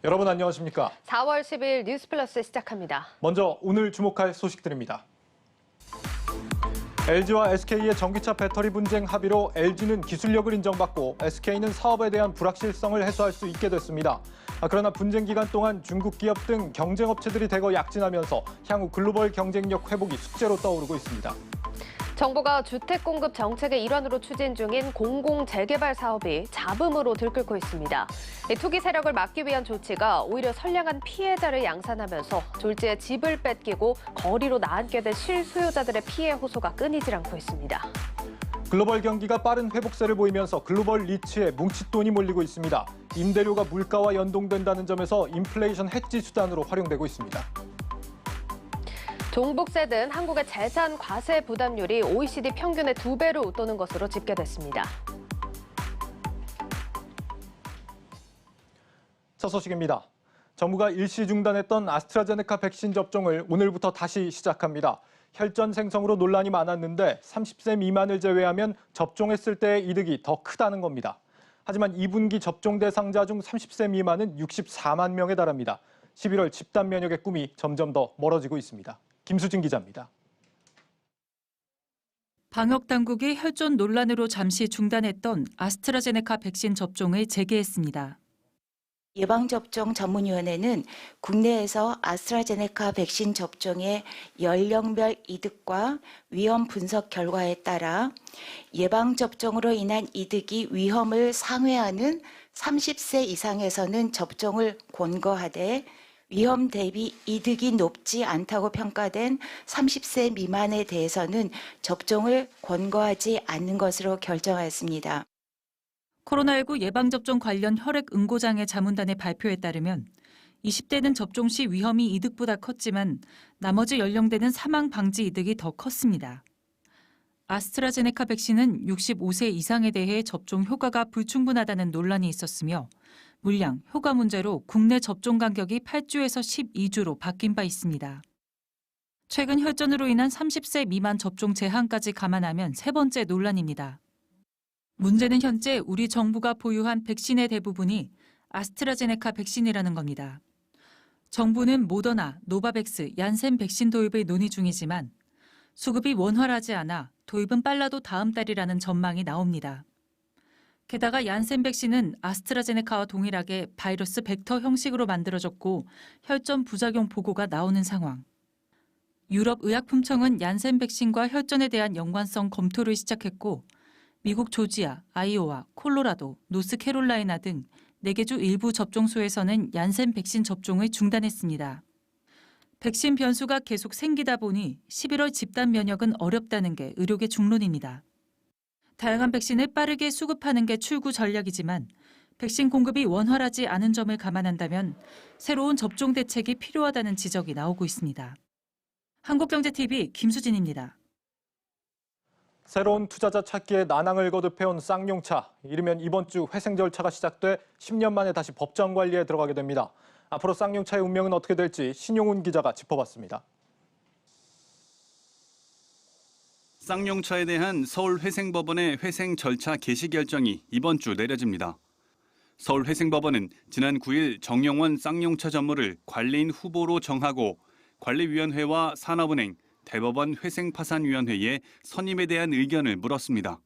여러분 안녕하십니까? 4월 10일 뉴스플러스 시작합니다. 먼저 오늘 주목할 소식들입니다. LG와 SK의 전기차 배터리 분쟁 합의로 LG는 기술력을 인정받고 SK는 사업에 대한 불확실성을 해소할 수 있게 됐습니다. 그러나 분쟁 기간 동안 중국 기업 등 경쟁업체들이 대거 약진하면서 향후 글로벌 경쟁력 회복이 숙제로 떠오르고 있습니다. 정부가 주택 공급 정책의 일환으로 추진 중인 공공재개발 사업이 잡음으로 들끓고 있습니다. 투기 세력을 막기 위한 조치가 오히려 선량한 피해자를 양산하면서 졸지에 집을 뺏기고 거리로 나앉게 된 실수요자들의 피해 호소가 끊이질 않고 있습니다. 글로벌 경기가 빠른 회복세를 보이면서 글로벌 리츠에 뭉칫돈이 몰리고 있습니다. 임대료가 물가와 연동된다는 점에서 인플레이션 해지 수단으로 활용되고 있습니다. 종북세 등 한국의 재산 과세 부담률이 OECD 평균의 2배를 웃도는 것으로 집계됐습니다. 첫 소식입니다. 정부가 일시 중단했던 아스트라제네카 백신 접종을 오늘부터 다시 시작합니다. 혈전 생성으로 논란이 많았는데 30세 미만을 제외하면 접종했을 때의 이득이 더 크다는 겁니다. 하지만 2분기 접종 대상자 중 30세 미만은 64만 명에 달합니다. 11월 집단 면역의 꿈이 점점 더 멀어지고 있습니다. 김수진 기자입니다. 방역 당국이 혈전 논란으로 잠시 중단했던 아스트라제네카 백신 접종을 재개했습니다. 예방접종 전문위원회는 국내에서 아스트라제네카 백신 접종의 연령별 이득과 위험 분석 결과에 따라 예방접종으로 인한 이득이 위험을 상회하는 30세 이상에서는 접종을 권고하되 위험 대비 이득이 높지 않다고 평가된 30세 미만에 대해서는 접종을 권고하지 않는 것으로 결정하였습니다. 코로나19 예방접종 관련 혈액응고장애 자문단의 발표에 따르면 20대는 접종 시 위험이 이득보다 컸지만 나머지 연령대는 사망 방지 이득이 더 컸습니다. 아스트라제네카 백신은 65세 이상에 대해 접종 효과가 불충분하다는 논란이 있었으며 물량, 효과 문제로 국내 접종 간격이 8주에서 12주로 바뀐 바 있습니다. 최근 혈전으로 인한 30세 미만 접종 제한까지 감안하면 세 번째 논란입니다. 문제는 현재 우리 정부가 보유한 백신의 대부분이 아스트라제네카 백신이라는 겁니다. 정부는 모더나, 노바백스, 얀센 백신 도입을 논의 중이지만 수급이 원활하지 않아 도입은 빨라도 다음 달이라는 전망이 나옵니다. 게다가 얀센 백신은 아스트라제네카와 동일하게 바이러스 벡터 형식으로 만들어졌고 혈전 부작용 보고가 나오는 상황. 유럽의약품청은 얀센 백신과 혈전에 대한 연관성 검토를 시작했고 미국 조지아, 아이오와, 콜로라도, 노스캐롤라이나 등 4개 주 일부 접종소에서는 얀센 백신 접종을 중단했습니다. 백신 변수가 계속 생기다 보니 11월 집단 면역은 어렵다는 게 의료계 중론입니다. 다양한 백신을 빠르게 수급하는 게 출구 전략이지만 백신 공급이 원활하지 않은 점을 감안한다면 새로운 접종 대책이 필요하다는 지적이 나오고 있습니다. 한국경제TV 김수진입니다. 새로운 투자자 찾기에 난항을 거듭해온 쌍용차. 이르면 이번 주 회생 절차가 시작돼 10년 만에 다시 법정 관리에 들어가게 됩니다. 앞으로 쌍용차의 운명은 어떻게 될지 신용훈 기자가 짚어봤습니다. 쌍용차에 대한 서울회생법원의 회생 절차 개시 결정이 이번 주 내려집니다. 서울회생법원은 지난 9일 정영원 쌍용차 전무를 관리인 후보로 정하고 관리위원회와 산업은행, 대법원 회생파산위원회에 선임에 대한 의견을 물었습니다.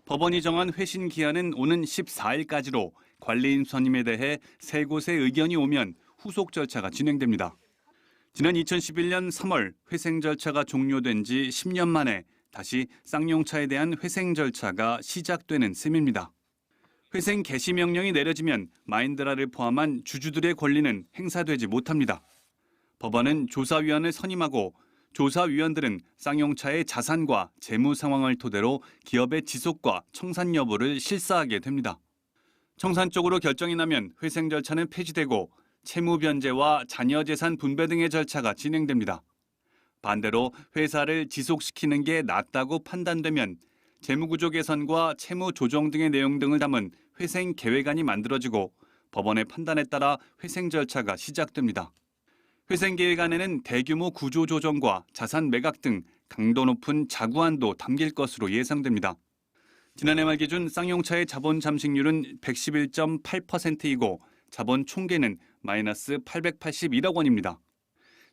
법원이 정한 회신 기한은 오는 14일까지로 관리인 선임에 대해 3곳의 의견이 오면 후속 절차가 진행됩니다. 지난 2011년 3월 회생 절차가 종료된 지 10년 만에 다시 쌍용차에 대한 회생 절차가 시작되는 셈입니다. 회생 개시 명령이 내려지면 마인드라를 포함한 주주들의 권리는 행사되지 못합니다. 법원은 조사위원을 선임하고 조사위원들은 쌍용차의 자산과 재무 상황을 토대로 기업의 지속과 청산 여부를 실사하게 됩니다. 청산 쪽으로 결정이 나면 회생 절차는 폐지되고 채무 변제와 자녀 재산 분배 등의 절차가 진행됩니다. 반대로 회사를 지속시키는 게 낫다고 판단되면 재무구조 개선과 채무 조정 등의 내용 등을 담은 회생 계획안이 만들어지고 법원의 판단에 따라 회생 절차가 시작됩니다. 회생 계획안에는 대규모 구조 조정과 자산 매각 등 강도 높은 자구안도 담길 것으로 예상됩니다. 지난해 말 기준 쌍용차의 자본 잠식률은 111.8%이고 자본 총계는 마이너스 881억 원입니다.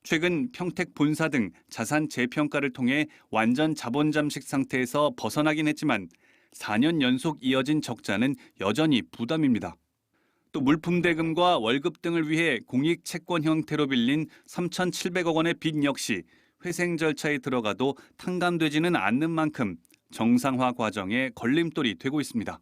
최근 평택 본사 등 자산 재평가를 통해 완전 자본 잠식 상태에서 벗어나긴 했지만 4년 연속 이어진 적자는 여전히 부담입니다. 또 물품 대금과 월급 등을 위해 공익 채권 형태로 빌린 3,700억 원의 빚 역시 회생 절차에 들어가도 탕감되지는 않는 만큼 정상화 과정에 걸림돌이 되고 있습니다.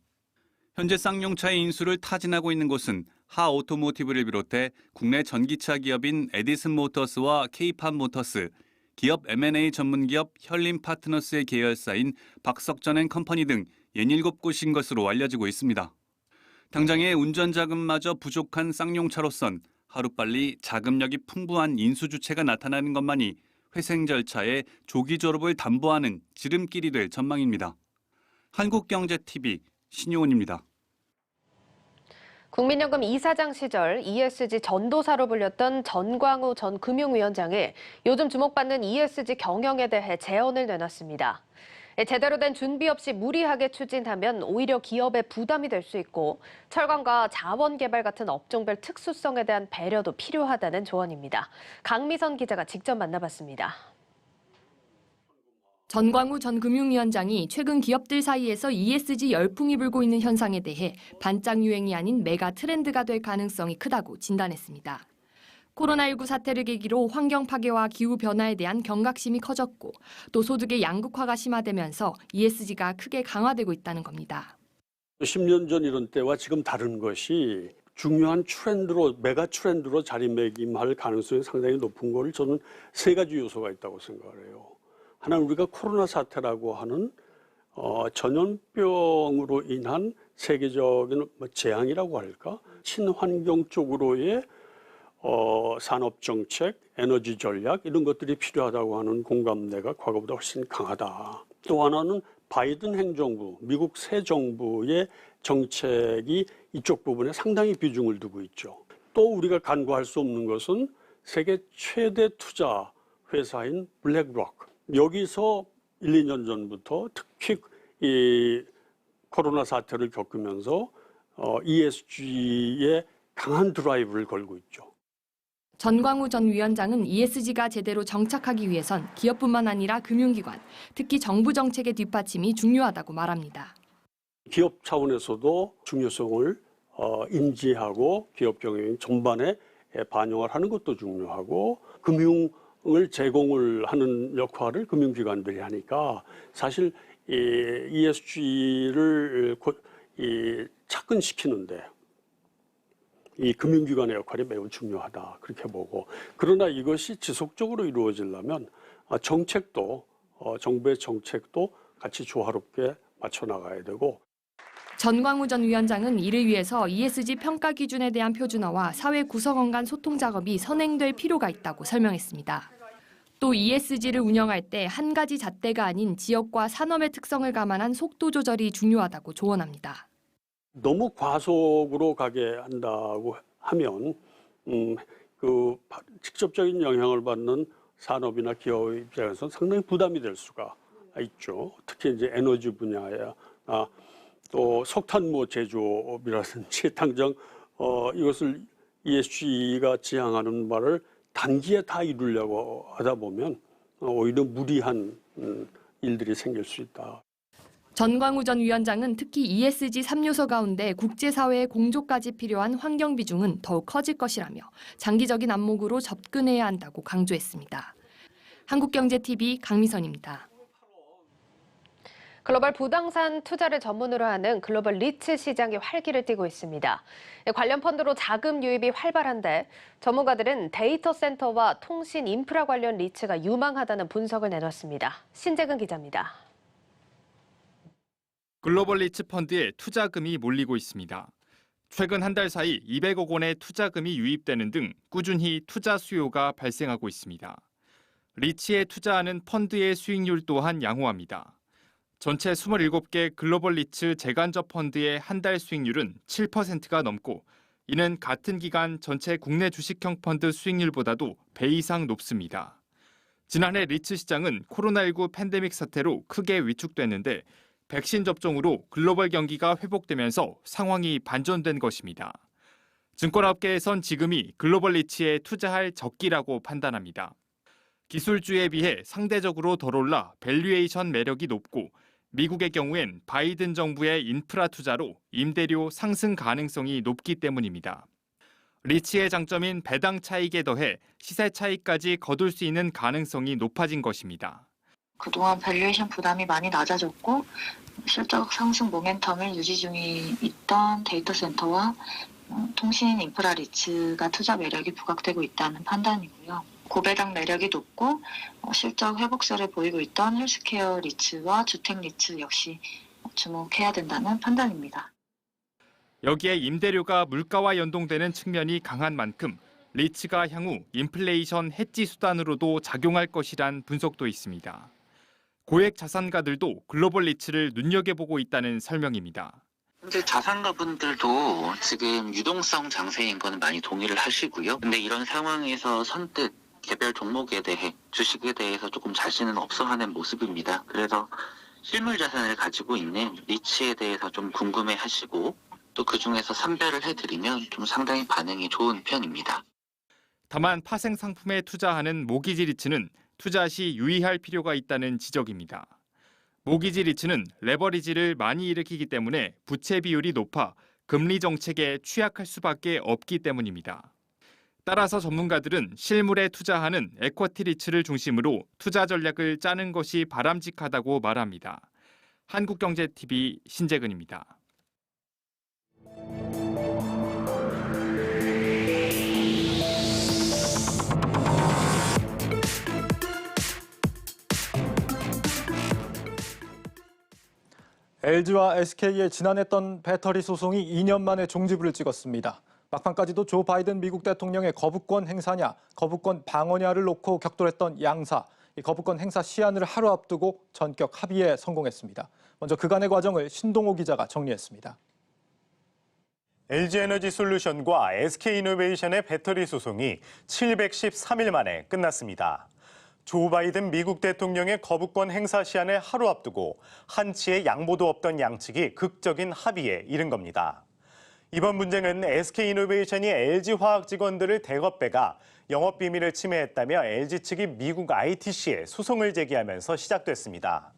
현재 쌍용차의 인수를 타진하고 있는 곳은 하오토모티브를 비롯해 국내 전기차 기업인 에디슨모터스와 K팝모터스, 기업 M&A 전문기업 혈림파트너스의 계열사인 박석전앤컴퍼니 등 67곳인 것으로 알려지고 있습니다. 당장의 운전자금마저 부족한 쌍용차로선 하루빨리 자금력이 풍부한 인수주체가 나타나는 것만이 회생 절차의 조기 졸업을 담보하는 지름길이 될 전망입니다. 한국경제TV 신용훈입니다. 국민연금 이사장 시절 ESG 전도사로 불렸던 전광우 전 금융위원장이 요즘 주목받는 ESG 경영에 대해 제언을 내놨습니다. 제대로 된 준비 없이 무리하게 추진하면 오히려 기업에 부담이 될 수 있고 철강과 자원개발 같은 업종별 특수성에 대한 배려도 필요하다는 조언입니다. 강미선 기자가 직접 만나봤습니다. 전광우 전 금융위원장이 최근 기업들 사이에서 ESG 열풍이 불고 있는 현상에 대해 반짝 유행이 아닌 메가 트렌드가 될 가능성이 크다고 진단했습니다. 코로나19 사태를 계기로 환경 파괴와 기후 변화에 대한 경각심이 커졌고 또 소득의 양극화가 심화되면서 ESG가 크게 강화되고 있다는 겁니다. 10년 전 이런 때와 지금 다른 것이 중요한 트렌드로, 메가 트렌드로 자리매김할 가능성이 상당히 높은 거를 저는 세 가지 요소가 있다고 생각을 해요. 하나는 우리가 코로나 사태라고 하는 전염병으로 인한 세계적인 재앙이라고 할까? 친환경 쪽으로의 산업정책, 에너지 전략 이런 것들이 필요하다고 하는 공감대가 과거보다 훨씬 강하다. 또 하나는 바이든 행정부, 미국 새 정부의 정책이 이쪽 부분에 상당히 비중을 두고 있죠. 또 우리가 간과할 수 없는 것은 세계 최대 투자 회사인 블랙록. 여기서 1, 2년 전부터 특히 이 코로나 사태를 겪으면서 ESG에 강한 드라이브를 걸고 있죠. 전광우 전 위원장은 ESG가 제대로 정착하기 위해선 기업뿐만 아니라 금융기관, 특히 정부 정책의 뒷받침이 중요하다고 말합니다. 기업 차원에서도 중요성을 인지하고 기업 경영 전반에 반영을 하는 것도 중요하고 금융을 제공을 하는 역할을 금융기관들이 하니까 사실 ESG를 착근시키는데 이 금융기관의 역할이 매우 중요하다 그렇게 보고 그러나 이것이 지속적으로 이루어지려면 정책도 정부의 정책도 같이 조화롭게 맞춰 나가야 되고 전광우 전 위원장은 이를 위해서 ESG 평가 기준에 대한 표준화와 사회 구성원 간 소통 작업이 선행될 필요가 있다고 설명했습니다. 또 ESG를 운영할 때 한 가지 잣대가 아닌 지역과 산업의 특성을 감안한 속도 조절이 중요하다고 조언합니다. 너무 과속으로 가게 한다고 하면 그 직접적인 영향을 받는 산업이나 기업 입장에서는 상당히 부담이 될 수가 있죠. 특히 이제 에너지 분야야 또 석탄모 제조업이라든지 당장 이것을 ESG가 지향하는 바를 단기에 다 이루려고 하다 보면 오히려 무리한 일들이 생길 수 있다. 전광우 전 위원장은 특히 ESG 3요소 가운데 국제사회의 공조까지 필요한 환경 비중은 더욱 커질 것이라며 장기적인 안목으로 접근해야 한다고 강조했습니다. 한국경제TV 강미선입니다. 글로벌 부동산 투자를 전문으로 하는 글로벌 리츠 시장이 활기를 띠고 있습니다. 관련 펀드로 자금 유입이 활발한데 전문가들은 데이터 센터와 통신 인프라 관련 리츠가 유망하다는 분석을 내놨습니다. 신재근 기자입니다. 글로벌 리츠 펀드에 투자금이 몰리고 있습니다. 최근 한 달 사이 200억 원의 투자금이 유입되는 등 꾸준히 투자 수요가 발생하고 있습니다. 리츠에 투자하는 펀드의 수익률 또한 양호합니다. 전체 27개 글로벌 리츠 재간접 펀드의 한 달 수익률은 7%가 넘고 이는 같은 기간 전체 국내 주식형 펀드 수익률보다도 배 이상 높습니다. 지난해 리츠 시장은 코로나19 팬데믹 사태로 크게 위축됐는데 백신 접종으로 글로벌 경기가 회복되면서 상황이 반전된 것입니다. 증권업계에선 지금이 글로벌 리츠에 투자할 적기라고 판단합니다. 기술주에 비해 상대적으로 덜 올라 밸류에이션 매력이 높고 미국의 경우엔 바이든 정부의 인프라 투자로 임대료 상승 가능성이 높기 때문입니다. 리츠의 장점인 배당 차익에 더해 시세 차익까지 거둘 수 있는 가능성이 높아진 것입니다. 그동안 밸류에이션 부담이 많이 낮아졌고 실적 상승 모멘텀을 유지 중에 있던 데이터 센터와 통신 인프라 리츠가 투자 매력이 부각되고 있다는 판단이고요. 고배당 매력이 높고 실적 회복세를 보이고 있던 헬스케어 리츠와 주택 리츠 역시 주목해야 된다는 판단입니다. 여기에 임대료가 물가와 연동되는 측면이 강한 만큼 리츠가 향후 인플레이션 해지 수단으로도 작용할 것이란 분석도 있습니다. 고액 자산가들도 글로벌 리츠를 눈여겨보고 있다는 설명입니다. 현재 자산가분들도 지금 유동성 장세인 거는 많이 동의를 하시고요. 근데 이런 상황에서 선뜻 개별 종목에 대해, 주식에 대해서 조금 자신은 없어 하는 모습입니다. 그래서 실물 자산을 가지고 있는 리츠에 대해서 좀 궁금해 하시고 또 그중에서 선별을 해드리면 좀 상당히 반응이 좋은 편입니다. 다만 파생 상품에 투자하는 모기지 리츠는 투자 시 유의할 필요가 있다는 지적입니다. 모기지 리츠는 레버리지를 많이 일으키기 때문에 부채 비율이 높아 금리 정책에 취약할 수밖에 없기 때문입니다. 따라서 전문가들은 실물에 투자하는 에쿼티 리츠를 중심으로 투자 전략을 짜는 것이 바람직하다고 말합니다. 한국경제TV 신재근입니다. LG와 SK의 지난했던 배터리 소송이 2년 만에 종지부를 찍었습니다. 막판까지도 조 바이든 미국 대통령의 거부권 행사냐, 거부권 방어냐를 놓고 격돌했던 양사. 이 거부권 행사 시한을 하루 앞두고 전격 합의에 성공했습니다. 먼저 그간의 과정을 신동호 기자가 정리했습니다. LG에너지솔루션과 SK이노베이션의 배터리 소송이 713일 만에 끝났습니다. 조 바이든 미국 대통령의 거부권 행사 시한을 하루 앞두고 한치의 양보도 없던 양측이 극적인 합의에 이른 겁니다. 이번 분쟁은 SK이노베이션이 LG화학 직원들을 대거 빼가 영업비밀을 침해했다며 LG 측이 미국 ITC에 소송을 제기하면서 시작됐습니다.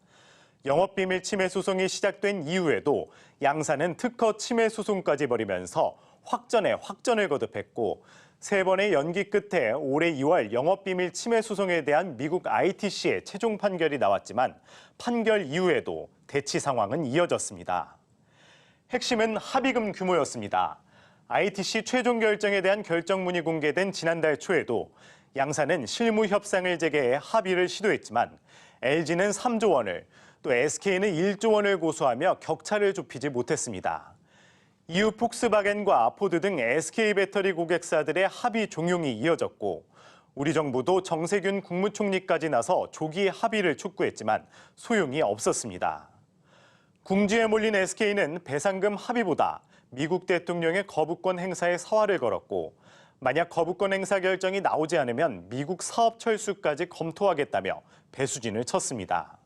영업비밀 침해 소송이 시작된 이후에도 양사는 특허 침해 소송까지 벌이면서 확전에 확전을 거듭했고 3번의 연기 끝에 올해 2월 영업비밀 침해 소송에 대한 미국 ITC의 최종 판결이 나왔지만 판결 이후에도 대치 상황은 이어졌습니다. 핵심은 합의금 규모였습니다. ITC 최종 결정에 대한 결정문이 공개된 지난달 초에도 양사는 실무 협상을 재개해 합의를 시도했지만 LG는 3조 원을 또 SK는 1조 원을 고소하며 격차를 좁히지 못했습니다. 이후 폭스바겐과 포드 등 SK 배터리 고객사들의 합의 종용이 이어졌고 우리 정부도 정세균 국무총리까지 나서 조기 합의를 촉구했지만 소용이 없었습니다. 궁지에 몰린 SK는 배상금 합의보다 미국 대통령의 거부권 행사에 사활을 걸었고 만약 거부권 행사 결정이 나오지 않으면 미국 사업 철수까지 검토하겠다며 배수진을 쳤습니다.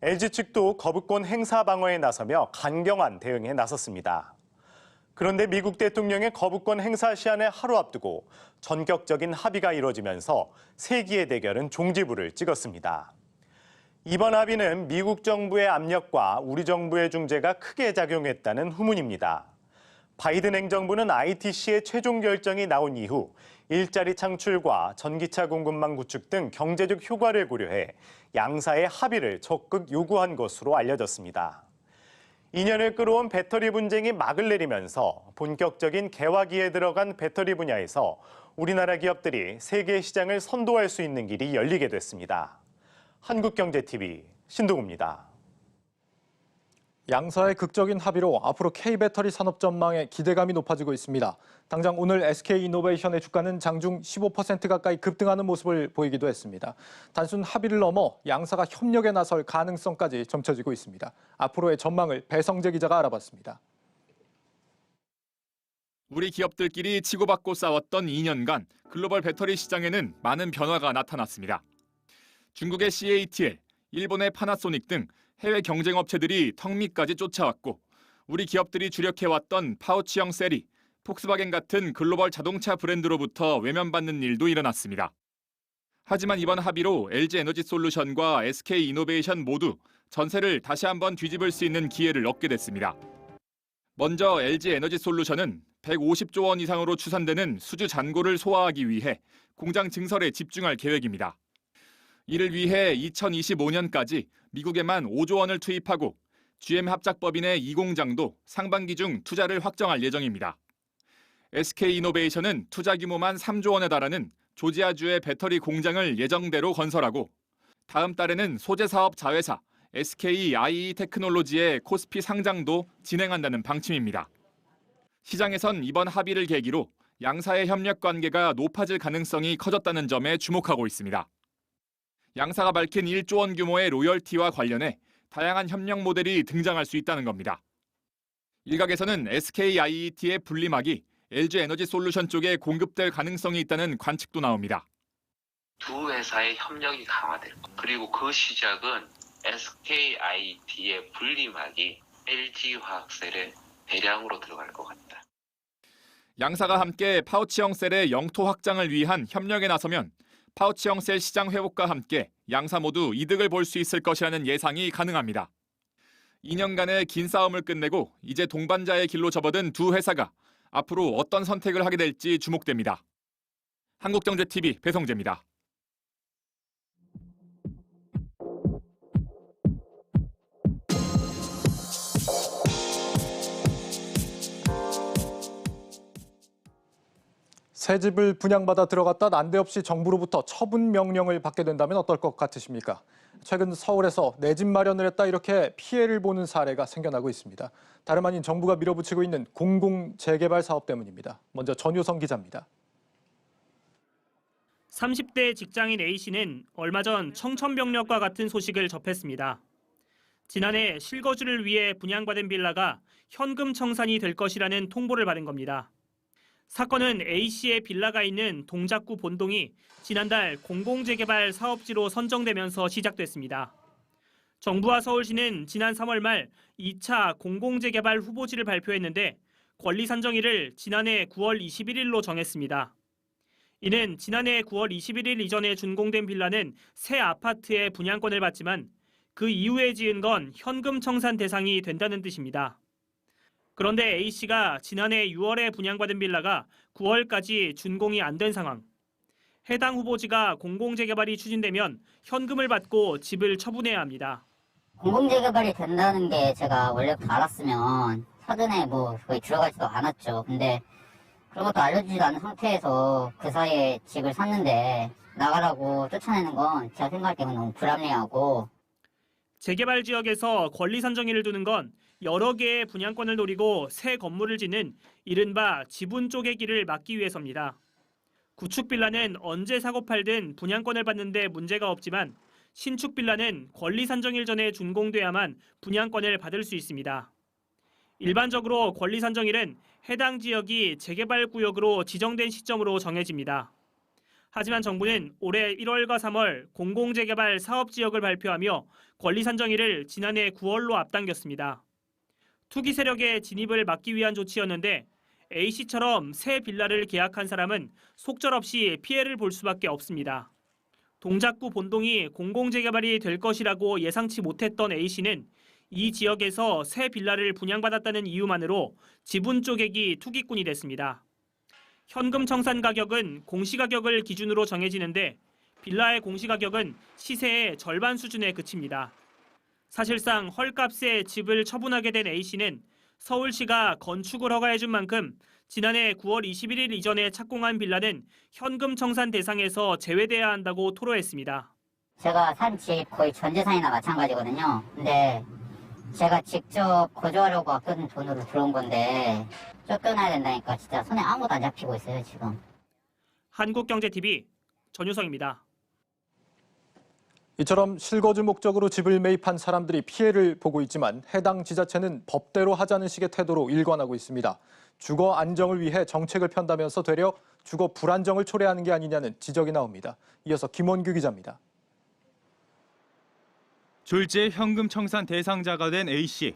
LG 측도 거부권 행사 방어에 나서며 강경한 대응에 나섰습니다. 그런데 미국 대통령의 거부권 행사 시한을 하루 앞두고 전격적인 합의가 이뤄지면서 세기의 대결은 종지부를 찍었습니다. 이번 합의는 미국 정부의 압력과 우리 정부의 중재가 크게 작용했다는 후문입니다. 바이든 행정부는 ITC의 최종 결정이 나온 이후 일자리 창출과 전기차 공급망 구축 등 경제적 효과를 고려해 양사의 합의를 적극 요구한 것으로 알려졌습니다. 2년을 끌어온 배터리 분쟁이 막을 내리면서 본격적인 개화기에 들어간 배터리 분야에서 우리나라 기업들이 세계 시장을 선도할 수 있는 길이 열리게 됐습니다. 한국경제TV 신동우입니다. 양사의 극적인 합의로 앞으로 K배터리 산업 전망에 기대감이 높아지고 있습니다. 당장 오늘 SK이노베이션의 주가는 장중 15% 가까이 급등하는 모습을 보이기도 했습니다. 단순 합의를 넘어 양사가 협력에 나설 가능성까지 점쳐지고 있습니다. 앞으로의 전망을 배성재 기자가 알아봤습니다. 우리 기업들끼리 치고받고 싸웠던 2년간 글로벌 배터리 시장에는 많은 변화가 나타났습니다. 중국의 CATL, 일본의 파나소닉 등 해외 경쟁업체들이 턱밑까지 쫓아왔고 우리 기업들이 주력해왔던 파우치형 셀이 폭스바겐 같은 글로벌 자동차 브랜드로부터 외면받는 일도 일어났습니다. 하지만 이번 합의로 LG에너지솔루션과 SK이노베이션 모두 전세를 다시 한번 뒤집을 수 있는 기회를 얻게 됐습니다. 먼저 LG에너지솔루션은 150조 원 이상으로 추산되는 수주 잔고를 소화하기 위해 공장 증설에 집중할 계획입니다. 이를 위해 2025년까지 미국에만 5조 원을 투입하고 GM 합작법인의 이 공장도 상반기 중 투자를 확정할 예정입니다. SK이노베이션은 투자 규모만 3조 원에 달하는 조지아주의 배터리 공장을 예정대로 건설하고 다음 달에는 소재 사업 자회사 SKIE 테크놀로지의 코스피 상장도 진행한다는 방침입니다. 시장에선 이번 합의를 계기로 양사의 협력 관계가 높아질 가능성이 커졌다는 점에 주목하고 있습니다. 양사가 밝힌 1조 원 규모의 로열티와 관련해 다양한 협력 모델이 등장할 수 있다는 겁니다. 일각에서는 SKIET의 분리막이 LG에너지솔루션 쪽에 공급될 가능성이 있다는 관측도 나옵니다. 두 회사의 협력이 강화될 것. 그리고 그 시작은 SKIET의 분리막이 LG화학셀에 대량으로 들어갈 것 같다. 양사가 함께 파우치형 셀의 영토 확장을 위한 협력에 나서면 파우치형 셀 시장 회복과 함께 양사 모두 이득을 볼 수 있을 것이라는 예상이 가능합니다. 2년간의 긴 싸움을 끝내고 이제 동반자의 길로 접어든 두 회사가 앞으로 어떤 선택을 하게 될지 주목됩니다. 한국경제TV 배성재입니다. 새 집을 분양받아 들어갔다 난데없이 정부로부터 처분 명령을 받게 된다면 어떨 것 같으십니까? 최근 서울에서 내 집 마련을 했다 이렇게 피해를 보는 사례가 생겨나고 있습니다. 다름 아닌 정부가 밀어붙이고 있는 공공재개발 사업 때문입니다. 먼저 전효성 기자입니다. 30대 직장인 A씨는 얼마 전 청천벽력과 같은 소식을 접했습니다. 지난해 실거주를 위해 분양받은 빌라가 현금 청산이 될 것이라는 통보를 받은 겁니다. 사건은 A씨의 빌라가 있는 동작구 본동이 지난달 공공재개발 사업지로 선정되면서 시작됐습니다. 정부와 서울시는 지난 3월 말 2차 공공재개발 후보지를 발표했는데 권리 산정일을 지난해 9월 21일로 정했습니다. 이는 지난해 9월 21일 이전에 준공된 빌라는 새 아파트의 분양권을 받지만 그 이후에 지은 건 현금 청산 대상이 된다는 뜻입니다. 그런데 A씨가 지난해 6월에 분양받은 빌라가 9월까지 준공이 안 된 상황. 해당 후보지가 공공재개발이 추진되면 현금을 받고 집을 처분해야 합니다. 공공재개발이 된다는 게 제가 원래부터 알았으면 사전에 거의 들어가지도 않았죠. 근데 그런 것도 알려주지도 않은 상태에서 그 사이에 집을 샀는데 나가라고 쫓아내는 건 제가 생각할 때는 너무 불합리하고. 재개발 지역에서 권리 산정일을 두는 건 여러 개의 분양권을 노리고 새 건물을 짓는 이른바 지분 쪼개기를 막기 위해서입니다. 구축 빌라는 언제 사고 팔든 분양권을 받는데 문제가 없지만 신축 빌라는 권리 산정일 전에 준공돼야만 분양권을 받을 수 있습니다. 일반적으로 권리 산정일은 해당 지역이 재개발 구역으로 지정된 시점으로 정해집니다. 하지만 정부는 올해 1월과 3월 공공재개발 사업지역을 발표하며 권리 산정일을 지난해 9월로 앞당겼습니다. 투기 세력의 진입을 막기 위한 조치였는데 A씨처럼 새 빌라를 계약한 사람은 속절없이 피해를 볼 수밖에 없습니다. 동작구 본동이 공공재개발이 될 것이라고 예상치 못했던 A씨는 이 지역에서 새 빌라를 분양받았다는 이유만으로 지분 쪼개기 투기꾼이 됐습니다. 현금 청산 가격은 공시가격을 기준으로 정해지는데 빌라의 공시가격은 시세의 절반 수준에 그칩니다. 사실상 헐값에 집을 처분하게 된 A씨는 서울시가 건축을 허가해준 만큼 지난해 9월 21일 이전에 착공한 빌라는 현금 청산 대상에서 제외돼야 한다고 토로했습니다. 제가 산 집 거의 전 재산이나 마찬가지거든요. 근데 제가 직접 거주하려고 아껴둔 돈으로 들어온 건데 쫓겨나야 된다니까 진짜 손에 아무것도 안 잡히고 있어요 지금. 한국경제TV 전효성입니다. 이처럼 실거주 목적으로 집을 매입한 사람들이 피해를 보고 있지만 해당 지자체는 법대로 하자는 식의 태도로 일관하고 있습니다. 주거 안정을 위해 정책을 편다면서 되려 주거 불안정을 초래하는 게 아니냐는 지적이 나옵니다. 이어서 김원규 기자입니다. 졸지에 현금 청산 대상자가 된 A씨.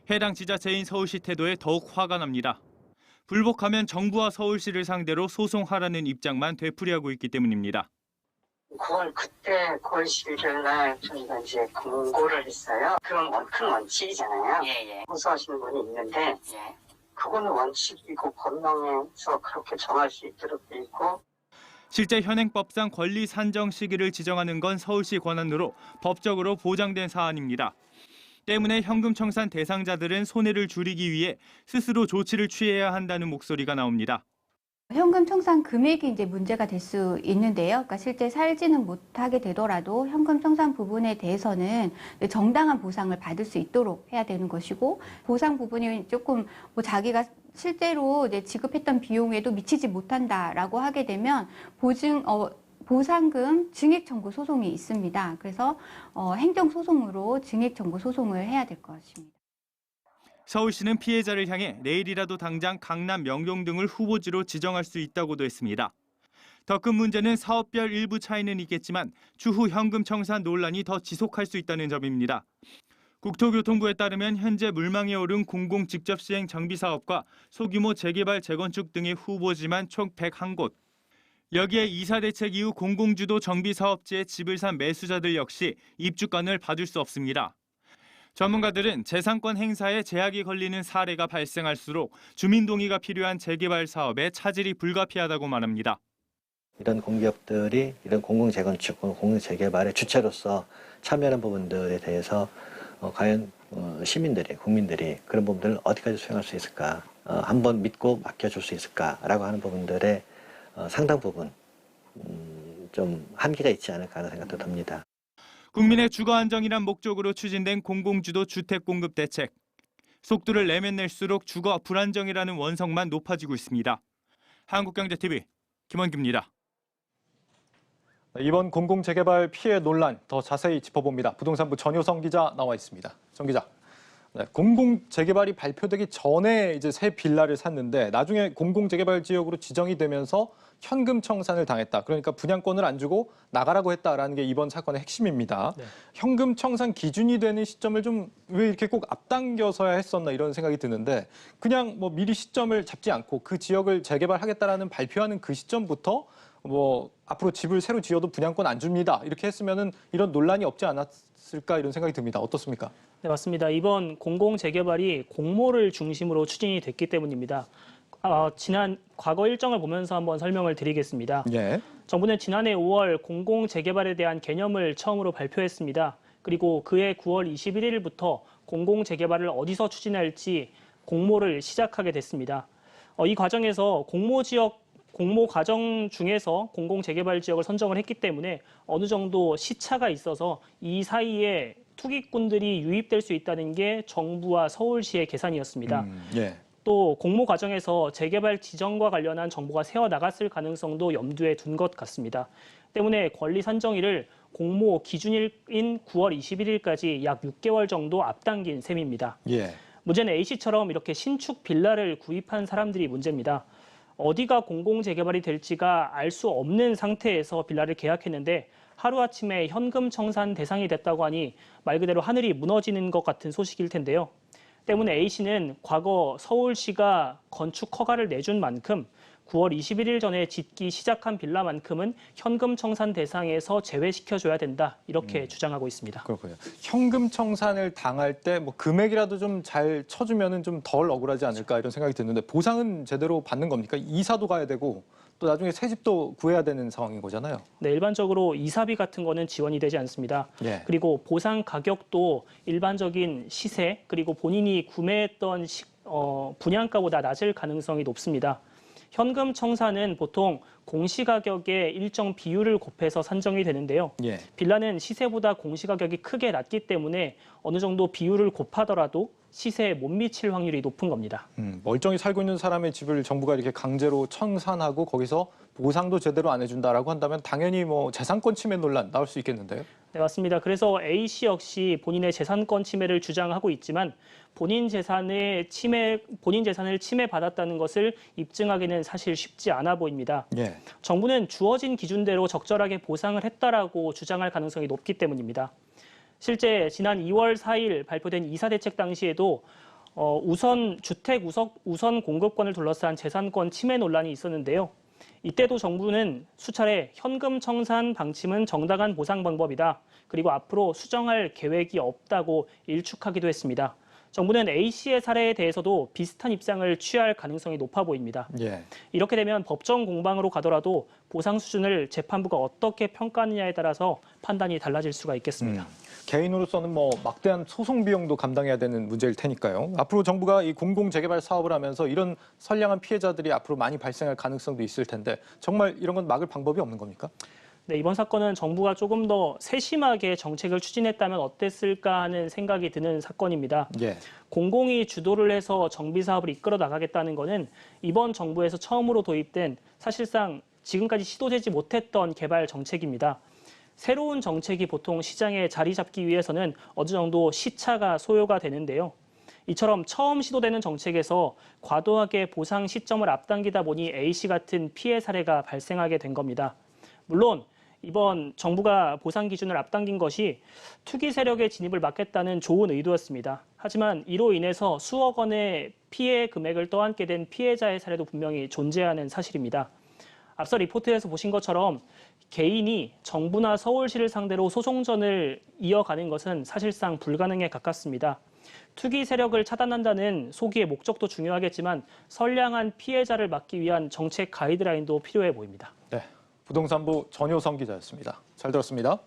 해당 지자체인 서울시 태도에 더욱 화가 납니다. 불복하면 정부와 서울시를 상대로 소송하라는 입장만 되풀이하고 있기 때문입니다. 9월 11일 날 저희가 이제 공고를 했어요. 그건 큰 원칙이잖아요. 호소하시는 분이 있는데 그거는 원칙이고 법령에서 그렇게 정할 수 있도록 돼 있고 실제 현행법상 권리 산정 시기를 지정하는 건 서울시 권한으로 법적으로 보장된 사안입니다. 때문에 현금 청산 대상자들은 손해를 줄이기 위해 스스로 조치를 취해야 한다는 목소리가 나옵니다. 현금 청산 금액이 이제 문제가 될 수 있는데요. 그러니까 실제 살지는 못하게 되더라도 현금 청산 부분에 대해서는 정당한 보상을 받을 수 있도록 해야 되는 것이고, 보상 부분이 조금 자기가 실제로 이제 지급했던 비용에도 미치지 못한다라고 하게 되면 보상금 증액 청구 소송이 있습니다. 그래서 행정 소송으로 증액 청구 소송을 해야 될 것입니다. 서울시는 피해자를 향해 내일이라도 당장 강남, 명동 등을 후보지로 지정할 수 있다고도 했습니다. 더 큰 문제는 사업별 일부 차이는 있겠지만 추후 현금 청산 논란이 더 지속할 수 있다는 점입니다. 국토교통부에 따르면 현재 물망에 오른 공공 직접 시행 정비 사업과 소규모 재개발, 재건축 등의 후보지만 총 101곳. 여기에 이사 대책 이후 공공주도 정비 사업지에 집을 산 매수자들 역시 입주권을 받을 수 없습니다. 전문가들은 재산권 행사에 제약이 걸리는 사례가 발생할수록 주민 동의가 필요한 재개발 사업에 차질이 불가피하다고 말합니다. 이런 공기업들이 이런 공공재건축, 공공재개발의 주체로서 참여하는 부분들에 대해서 과연 시민들이, 국민들이 그런 부분들을 어디까지 수행할 수 있을까, 한번 믿고 맡겨줄 수 있을까라고 하는 부분들의 상당 부분 좀 한계가 있지 않을까 하는 생각도 듭니다. 국민의 주거 안정이란 목적으로 추진된 공공주도 주택 공급 대책. 속도를 내면 낼수록 주거 불안정이라는 원성만 높아지고 있습니다. 한국경제TV 김원규입니다. 이번 공공재개발 피해 논란 더 자세히 짚어봅니다. 부동산부 전효성 기자 나와 있습니다. 정 기자, 공공재개발이 발표되기 전에 이제 새 빌라를 샀는데 나중에 공공재개발 지역으로 지정이 되면서 현금 청산을 당했다. 그러니까 분양권을 안 주고 나가라고 했다라는 게 이번 사건의 핵심입니다. 네. 현금 청산 기준이 되는 시점을 좀 왜 이렇게 꼭 앞당겨서야 했었나 이런 생각이 드는데, 그냥 미리 시점을 잡지 않고 그 지역을 재개발하겠다라는 발표하는 그 시점부터 앞으로 집을 새로 지어도 분양권 안 줍니다. 이렇게 했으면은 이런 논란이 없지 않았을까 이런 생각이 듭니다. 어떻습니까? 네, 맞습니다. 이번 공공재개발이 공모를 중심으로 추진이 됐기 때문입니다. 지난 과거 일정을 보면서 한번 설명을 드리겠습니다. 예. 정부는 지난해 5월 공공재개발에 대한 개념을 처음으로 발표했습니다. 그리고 그해 9월 21일부터 공공재개발을 어디서 추진할지 공모를 시작하게 됐습니다. 이 과정에서 공모 과정 중에서 공공재개발 지역을 선정을 했기 때문에 어느 정도 시차가 있어서 이 사이에 투기꾼들이 유입될 수 있다는 게 정부와 서울시의 계산이었습니다. 예. 또 공모 과정에서 재개발 지정과 관련한 정보가 새어나갔을 가능성도 염두에 둔 것 같습니다. 때문에 권리 산정일을 공모 기준일인 9월 21일까지 약 6개월 정도 앞당긴 셈입니다. 예. 문제는 A씨처럼 이렇게 신축 빌라를 구입한 사람들이 문제입니다. 어디가 공공재개발이 될지가 알 수 없는 상태에서 빌라를 계약했는데 하루아침에 현금 청산 대상이 됐다고 하니 말 그대로 하늘이 무너지는 것 같은 소식일 텐데요. 때문에 A씨는 과거 서울시가 건축 허가를 내준 만큼 9월 21일 전에 짓기 시작한 빌라만큼은 현금 청산 대상에서 제외시켜줘야 된다, 이렇게 주장하고 있습니다. 그렇군요. 현금 청산을 당할 때 금액이라도 좀 잘 쳐주면은 좀 덜 억울하지 않을까 이런 생각이 드는데, 보상은 제대로 받는 겁니까? 이사도 가야 되고 또 나중에 새 집도 구해야 되는 상황인 거잖아요. 네, 일반적으로 이사비 같은 거는 지원이 되지 않습니다. 예. 그리고 보상 가격도 일반적인 시세 그리고 본인이 구매했던 분양가보다 낮을 가능성이 높습니다. 현금 청산은 보통 공시가격의 일정 비율을 곱해서 산정이 되는데요. 예. 빌라는 시세보다 공시가격이 크게 낮기 때문에 어느 정도 비율을 곱하더라도 시세에 못 미칠 확률이 높은 겁니다. 멀쩡히 살고 있는 사람의 집을 정부가 이렇게 강제로 청산하고 거기서 보상도 제대로 안 해준다라고 한다면 당연히 재산권 침해 논란 나올 수 있겠는데요? 네, 맞습니다. 그래서 A씨 역시 본인의 재산권 침해를 주장하고 있지만 본인 재산을 침해받았다는 것을 입증하기는 사실 쉽지 않아 보입니다. 예. 정부는 주어진 기준대로 적절하게 보상을 했다라고 주장할 가능성이 높기 때문입니다. 실제 지난 2월 4일 발표된 이사대책 당시에도 우선 주택 우선 공급권을 둘러싼 재산권 침해 논란이 있었는데요. 이때도 정부는 수차례 현금 청산 방침은 정당한 보상 방법이다. 그리고 앞으로 수정할 계획이 없다고 일축하기도 했습니다. 정부는 A씨의 사례에 대해서도 비슷한 입장을 취할 가능성이 높아 보입니다. 이렇게 되면 법정 공방으로 가더라도 보상 수준을 재판부가 어떻게 평가하느냐에 따라서 판단이 달라질 수가 있겠습니다. 개인으로서는 막대한 소송 비용도 감당해야 되는 문제일 테니까요. 앞으로 정부가 이 공공재개발 사업을 하면서 이런 선량한 피해자들이 앞으로 많이 발생할 가능성도 있을 텐데 정말 이런 건 막을 방법이 없는 겁니까? 네, 이번 사건은 정부가 조금 더 세심하게 정책을 추진했다면 어땠을까 하는 생각이 드는 사건입니다. 공공이 주도를 해서 정비 사업을 이끌어 나가겠다는 것은 이번 정부에서 처음으로 도입된 사실상 지금까지 시도되지 못했던 개발 정책입니다. 새로운 정책이 보통 시장에 자리 잡기 위해서는 어느 정도 시차가 소요가 되는데요. 이처럼 처음 시도되는 정책에서 과도하게 보상 시점을 앞당기다 보니 A씨 같은 피해 사례가 발생하게 된 겁니다. 물론 이번 정부가 보상 기준을 앞당긴 것이 투기 세력의 진입을 막겠다는 좋은 의도였습니다. 하지만 이로 인해서 수억 원의 피해 금액을 떠안게 된 피해자의 사례도 분명히 존재하는 사실입니다. 앞서 리포트에서 보신 것처럼 개인이 정부나 서울시를 상대로 소송전을 이어가는 것은 사실상 불가능에 가깝습니다. 투기 세력을 차단한다는 소기의 목적도 중요하겠지만 선량한 피해자를 막기 위한 정책 가이드라인도 필요해 보입니다. 네, 부동산부 전효성 기자였습니다. 잘 들었습니다.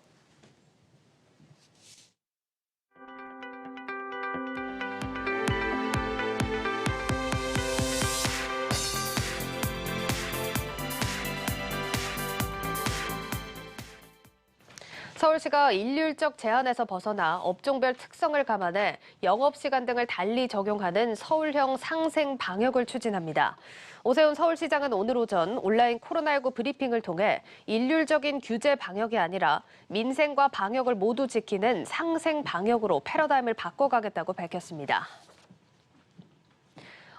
서울시가 일률적 제한에서 벗어나 업종별 특성을 감안해 영업시간 등을 달리 적용하는 서울형 상생 방역을 추진합니다. 오세훈 서울시장은 오늘 오전 온라인 코로나19 브리핑을 통해 일률적인 규제 방역이 아니라 민생과 방역을 모두 지키는 상생 방역으로 패러다임을 바꿔가겠다고 밝혔습니다.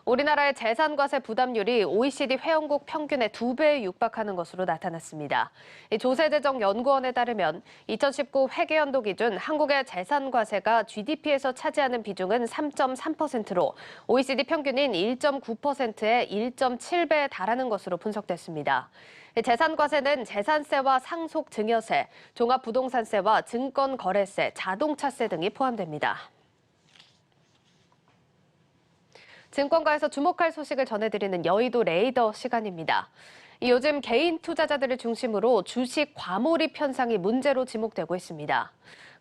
우리나라의 재산과세 부담률이 OECD 회원국 평균의 2배에 육박하는 것으로 나타났습니다. 조세재정연구원에 따르면 2019 회계연도 기준 한국의 재산과세가 GDP에서 차지하는 비중은 3.3%로 OECD 평균인 1.9%의 1.7배에 달하는 것으로 분석됐습니다. 재산과세는 재산세와 상속증여세, 종합부동산세와 증권거래세, 자동차세 등이 포함됩니다. 증권가에서 주목할 소식을 전해드리는 여의도 레이더 시간입니다. 요즘 개인 투자자들을 중심으로 주식 과몰입 현상이 문제로 지목되고 있습니다.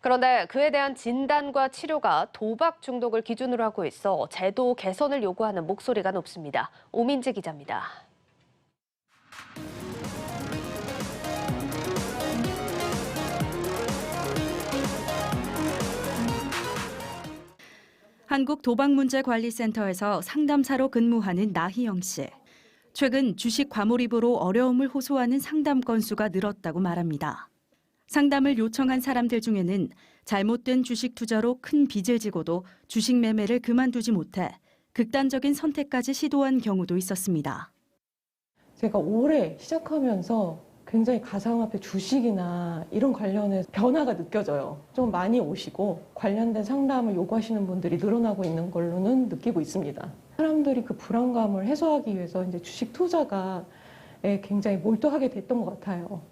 그런데 그에 대한 진단과 치료가 도박 중독을 기준으로 하고 있어 제도 개선을 요구하는 목소리가 높습니다. 오민지 기자입니다. 한국도박문제관리센터에서 상담사로 근무하는 나희영 씨. 최근 주식 과몰입으로 어려움을 호소하는 상담 건수가 늘었다고 말합니다. 상담을 요청한 사람들 중에는 잘못된 주식 투자로 큰 빚을 지고도 주식 매매를 그만두지 못해 극단적인 선택까지 시도한 경우도 있었습니다. 제가 올해 시작하면서 굉장히 가상화폐 주식이나 이런 관련해서 변화가 느껴져요. 좀 많이 오시고 관련된 상담을 요구하시는 분들이 늘어나고 있는 걸로는 느끼고 있습니다. 사람들이 그 불안감을 해소하기 위해서 이제 주식 투자에 굉장히 몰두하게 됐던 것 같아요.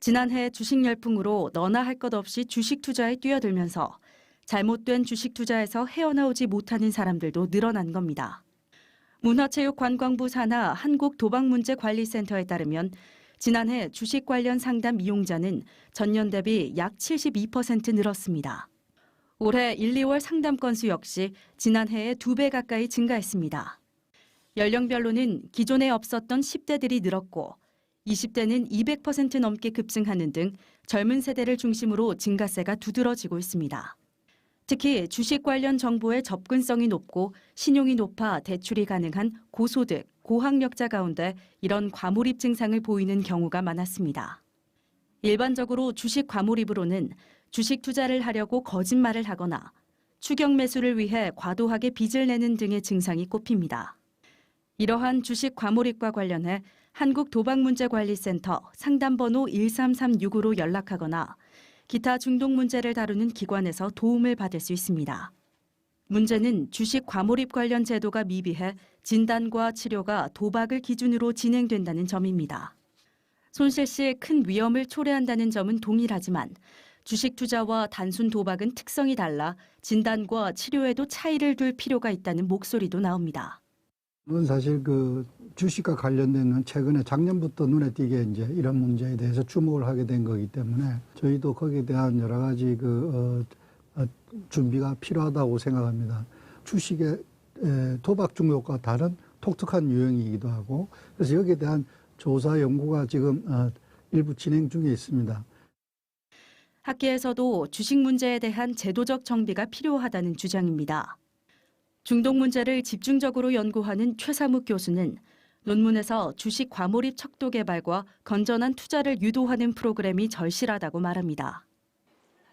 지난해 주식 열풍으로 너나 할 것 없이 주식 투자에 뛰어들면서 잘못된 주식 투자에서 헤어나오지 못하는 사람들도 늘어난 겁니다. 문화체육관광부 산하 한국도박문제관리센터에 따르면 지난해 주식 관련 상담 이용자는 전년 대비 약 72% 늘었습니다. 올해 1, 2월 상담 건수 역시 지난해에 2배 가까이 증가했습니다. 연령별로는 기존에 없었던 10대들이 늘었고 20대는 200% 넘게 급증하는 등 젊은 세대를 중심으로 증가세가 두드러지고 있습니다. 특히 주식 관련 정보의 접근성이 높고 신용이 높아 대출이 가능한 고소득, 고학력자 가운데 이런 과몰입 증상을 보이는 경우가 많았습니다. 일반적으로 주식 과몰입으로는 주식 투자를 하려고 거짓말을 하거나 추격 매수를 위해 과도하게 빚을 내는 등의 증상이 꼽힙니다. 이러한 주식 과몰입과 관련해 한국도박문제관리센터 상담번호 13369로 연락하거나 기타 중독 문제를 다루는 기관에서 도움을 받을 수 있습니다. 문제는 주식 과몰입 관련 제도가 미비해 진단과 치료가 도박을 기준으로 진행된다는 점입니다. 손실 시 큰 위험을 초래한다는 점은 동일하지만 주식 투자와 단순 도박은 특성이 달라 진단과 치료에도 차이를 둘 필요가 있다는 목소리도 나옵니다. 이건 사실 그 주식과 관련된 최근에 작년부터 눈에 띄게 이제 이런 문제에 대해서 주목을 하게 된 거기 때문에 저희도 거기에 대한 여러 가지 준비가 필요하다고 생각합니다. 주식의 도박 중독과 다른 독특한 유형이기도 하고 그래서 여기에 대한 조사 연구가 지금 일부 진행 중에 있습니다. 학계에서도 주식 문제에 대한 제도적 정비가 필요하다는 주장입니다. 중독 문제를 집중적으로 연구하는 최사묵 교수는 논문에서 주식 과몰입 척도 개발과 건전한 투자를 유도하는 프로그램이 절실하다고 말합니다.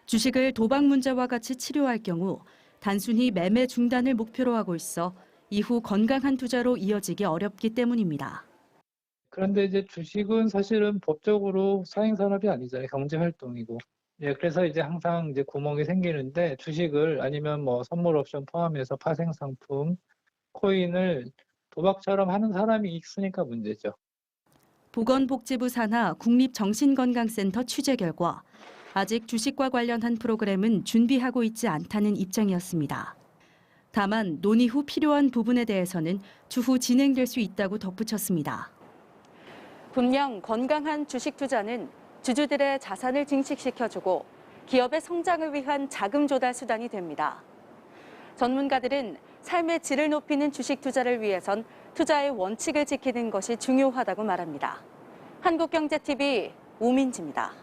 주식을 도박 문제와 같이 치료할 경우 단순히 매매 중단을 목표로 하고 있어 이후 건강한 투자로 이어지기 어렵기 때문입니다. 그런데 이제 주식은 사실은 법적으로 사행산업이 아니잖아요. 경제활동이고. 예, 그래서 이제 항상 이제 구멍이 생기는데 주식을 아니면 뭐 선물 옵션 포함해서 파생 상품, 코인을 도박처럼 하는 사람이 있으니까 문제죠. 보건복지부 산하 국립정신건강센터 취재 결과 아직 주식과 관련한 프로그램은 준비하고 있지 않다는 입장이었습니다. 다만 논의 후 필요한 부분에 대해서는 추후 진행될 수 있다고 덧붙였습니다. 분명 건강한 주식 투자는 주주들의 자산을 증식시켜주고 기업의 성장을 위한 자금 조달 수단이 됩니다. 전문가들은 삶의 질을 높이는 주식 투자를 위해선 투자의 원칙을 지키는 것이 중요하다고 말합니다. 한국경제TV 오민지입니다.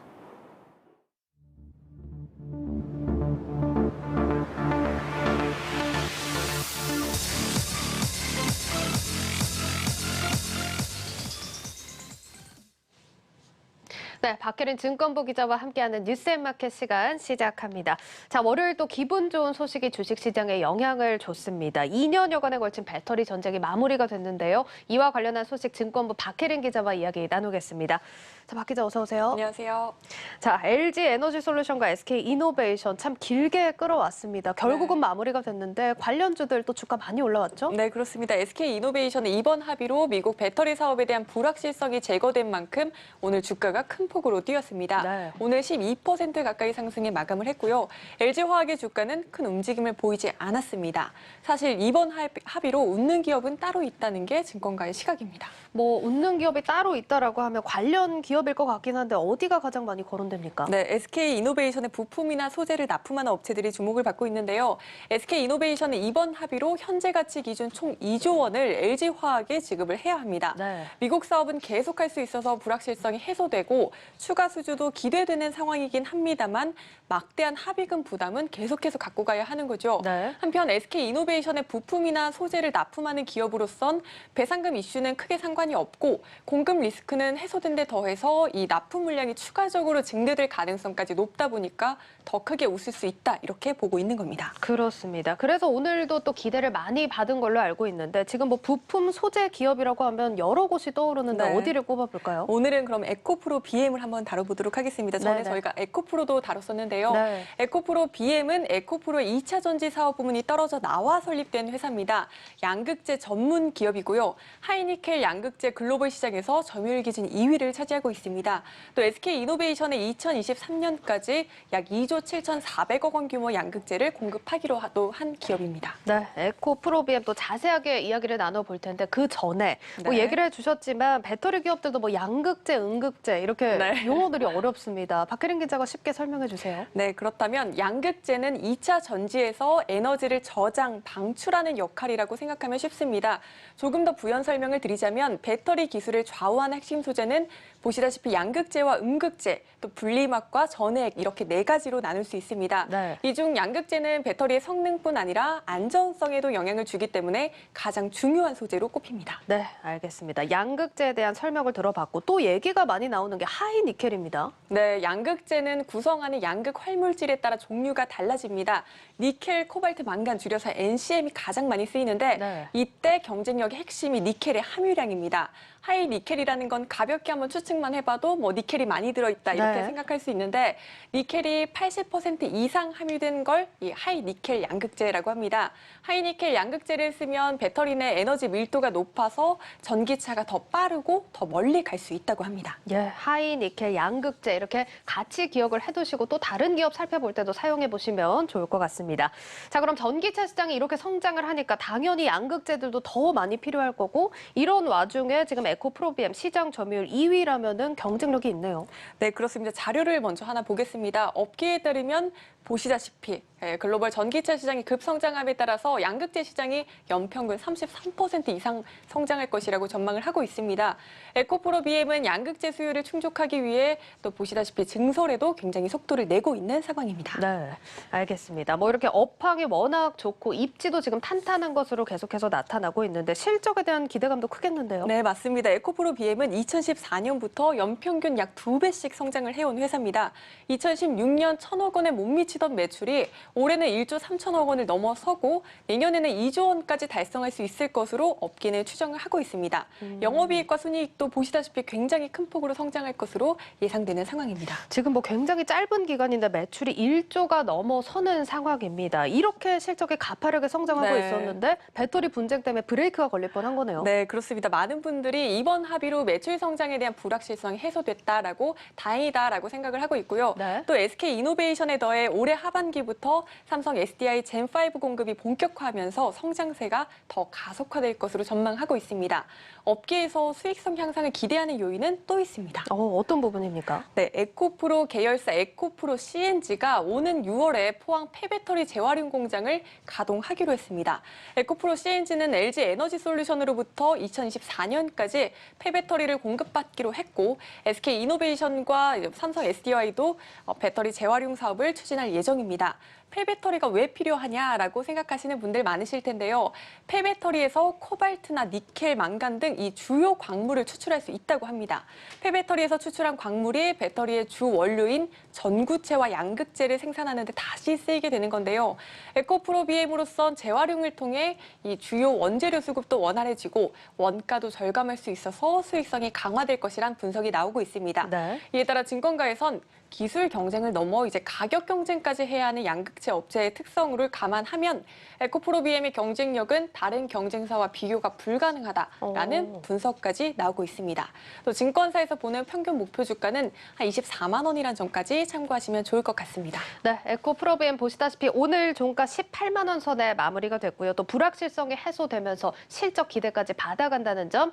네, 박혜린 증권부 기자와 함께하는 뉴스앤마켓 시간 시작합니다. 자, 월요일 또 기분 좋은 소식이 주식시장에 영향을 줬습니다. 2년여간에 걸친 배터리 전쟁이 마무리가 됐는데요. 이와 관련한 소식 증권부 박혜린 기자와 이야기 나누겠습니다. 자, 박 기자 어서 오세요. 안녕하세요. 자, LG에너지솔루션과 SK이노베이션 참 길게 끌어왔습니다. 결국은 마무리가 됐는데 관련주들 또 주가 많이 올라왔죠? 네, 그렇습니다. SK이노베이션의 이번 합의로 미국 배터리 사업에 대한 불확실성이 제거된 만큼 오늘 주가가 큰 폭으로 뛰었습니다. 오늘 12% 가까이 상승에 마감을 했고요. LG화학의 주가는 큰 움직임을 보이지 않았습니다. 사실 이번 합의로 웃는 기업은 따로 있다는 게 증권가의 시각입니다. 뭐 웃는 기업이 따로 있다라고 하면 관련 기업일 것 같긴 한데 어디가 가장 많이 거론됩니까? 네, SK이노베이션의 부품이나 소재를 납품하는 업체들이 주목을 받고 있는데요. SK이노베이션은 이번 합의로 현재 가치 기준 총 2조 원을 LG화학에 지급을 해야 합니다. 미국 사업은 계속할 수 있어서 불확실성이 해소되고 추가 수주도 기대되는 상황이긴 합니다만 막대한 합의금 부담은 계속해서 갖고 가야 하는 거죠. 한편 SK이노베이션의 부품이나 소재를 납품하는 기업으로선 배상금 이슈는 크게 상관이 없고 공급 리스크는 해소된 데 더해서 이 납품 물량이 추가적으로 증대될 가능성까지 높다 보니까 더 크게 웃을 수 있다 이렇게 보고 있는 겁니다. 그렇습니다. 그래서 오늘도 또 기대를 많이 받은 걸로 알고 있는데 지금 뭐 부품 소재 기업이라고 하면 여러 곳이 떠오르는데 어디를 꼽아볼까요? 오늘은 그럼 에코프로 BM을 한번 다뤄보도록 하겠습니다. 전에 저희가 에코프로도 다뤘었는데요. 에코프로 BM은 에코프로의 2차 전지 사업 부문이 떨어져 나와 설립된 회사입니다. 양극재 전문 기업이고요. 하이니켈 양극재 글로벌 시장에서 점유율 기준 2위를 차지하고 있습니다. 또 SK이노베이션의 2023년까지 약 2조 7,400억 원 규모 양극재를 공급하기로 한 기업입니다. 네, 에코프로비엠 또 자세하게 이야기를 나눠볼 텐데 그 전에 뭐 얘기를 해주셨지만 배터리 기업들도 뭐 양극재, 음극재 이렇게 용어들이 어렵습니다. 박혜린 기자가 쉽게 설명해 주세요. 네, 그렇다면 양극재는 2차 전지에서 에너지를 저장, 방출하는 역할이라고 생각하면 쉽습니다. 조금 더 부연 설명을 드리자면 배터리 기술을 좌우하는 핵심 소재는 보시다시피 양극재와 음극재, 또 분리막과 전해액 이렇게 네 가지로 나눌 수 있습니다. 이 중 양극재는 배터리의 성능뿐 아니라 안전성에도 영향을 주기 때문에 가장 중요한 소재로 꼽힙니다. 네, 알겠습니다. 양극재에 대한 설명을 들어봤고 또 얘기가 많이 나오는 게 하이니켈입니다. 네, 양극재는 구성하는 양극 활물질에 따라 종류가 달라집니다. 니켈, 코발트, 망간 줄여서 NCM이 가장 많이 쓰이는데 이때 경쟁력의 핵심이 니켈의 함유량입니다. 하이니켈이라는 건 가볍게 한번 추측만 해봐도 뭐 니켈이 많이 들어있다 이렇게 생각할 수 있는데 니켈이 80% 이상 함유된 걸 이 하이니켈 양극재라고 합니다. 하이니켈 양극재를 쓰면 배터리 내 에너지 밀도가 높아서 전기차가 더 빠르고 더 멀리 갈 수 있다고 합니다. 예, 하이니켈 양극재 이렇게 같이 기억을 해두시고 또 다른 기업 살펴볼 때도 사용해 보시면 좋을 것 같습니다. 자, 그럼 전기차 시장이 이렇게 성장을 하니까 당연히 양극재들도 더 많이 필요할 거고 이런 와중에 지금 에코프로비엠 시장 점유율 2위라면은 경쟁력이 있네요. 네, 그렇습니다. 자료를 먼저 하나 보겠습니다. 업계에 따르면 보시다시피 글로벌 전기차 시장이 급성장함에 따라서 양극재 시장이 연평균 33% 이상 성장할 것이라고 전망을 하고 있습니다. 에코프로비엠은 양극재 수요를 충족하기 위해 또 보시다시피 증설에도 굉장히 속도를 내고 있는 상황입니다. 네, 알겠습니다. 뭐 이렇게 업황이 워낙 좋고 입지도 지금 탄탄한 것으로 계속해서 나타나고 있는데 실적에 대한 기대감도 크겠는데요. 네, 맞습니다. 에코프로비엠은 2014년부터 연평균 약 2배씩 성장을 해온 회사입니다. 2016년 1,000억 원에 못 미치던 매출이 올해는 1조 3천억 원을 넘어서고 내년에는 2조 원까지 달성할 수 있을 것으로 업계는 추정을 하고 있습니다. 영업이익과 순이익도 보시다시피 굉장히 큰 폭으로 성장할 것으로 예상되는 상황입니다. 지금 뭐 굉장히 짧은 기간인데 매출이 1조가 넘어서는 상황입니다. 이렇게 실적이 가파르게 성장하고 있었는데 배터리 분쟁 때문에 브레이크가 걸릴 뻔한 거네요. 네, 그렇습니다. 많은 분들이 이번 합의로 매출 성장에 대한 불확실성이 해소됐다라고 다행이다라고 생각을 하고 있고요. 또 SK 이노베이션에 더해 올해 하반기부터 삼성 SDI 젠5 공급이 본격화하면서 성장세가 더 가속화될 것으로 전망하고 있습니다. 업계에서 수익성 향상을 기대하는 요인은 또 있습니다. 어떤 부분입니까? 네, 에코프로 계열사 에코프로 CNG가 오는 6월에 포항 폐배터리 재활용 공장을 가동하기로 했습니다. 에코프로 CNG는 LG 에너지 솔루션으로부터 2024년까지 폐배터리를 공급받기로 했고 SK 이노베이션과 삼성 SDI도 배터리 재활용 사업을 추진할 예정입니다. 폐배터리가 왜 필요하냐라고 생각하시는 분들 많으실 텐데요. 폐배터리에서 코발트나 니켈, 망간 등 이 주요 광물을 추출할 수 있다고 합니다. 폐배터리에서 추출한 광물이 배터리의 주 원료인 전구체와 양극재를 생산하는 데 다시 쓰이게 되는 건데요. 에코프로비엠으로선 재활용을 통해 이 주요 원재료 수급도 원활해지고 원가도 절감할 수 있어서 수익성이 강화될 것이란 분석이 나오고 있습니다. 이에 따라 증권가에선 기술 경쟁을 넘어 이제 가격 경쟁까지 해야 하는 양극재 업체의 특성을 감안하면 에코프로비엠의 경쟁력은 다른 경쟁사와 비교가 불가능하다라는 분석까지 나오고 있습니다. 또 증권사에서 보는 평균 목표 주가는 한 24만 원이란 점까지 참고하시면 좋을 것 같습니다. 네, 에코프로비엠 보시다시피 오늘 종가 18만 원 선에 마무리가 됐고요. 또 불확실성이 해소되면서 실적 기대까지 받아간다는 점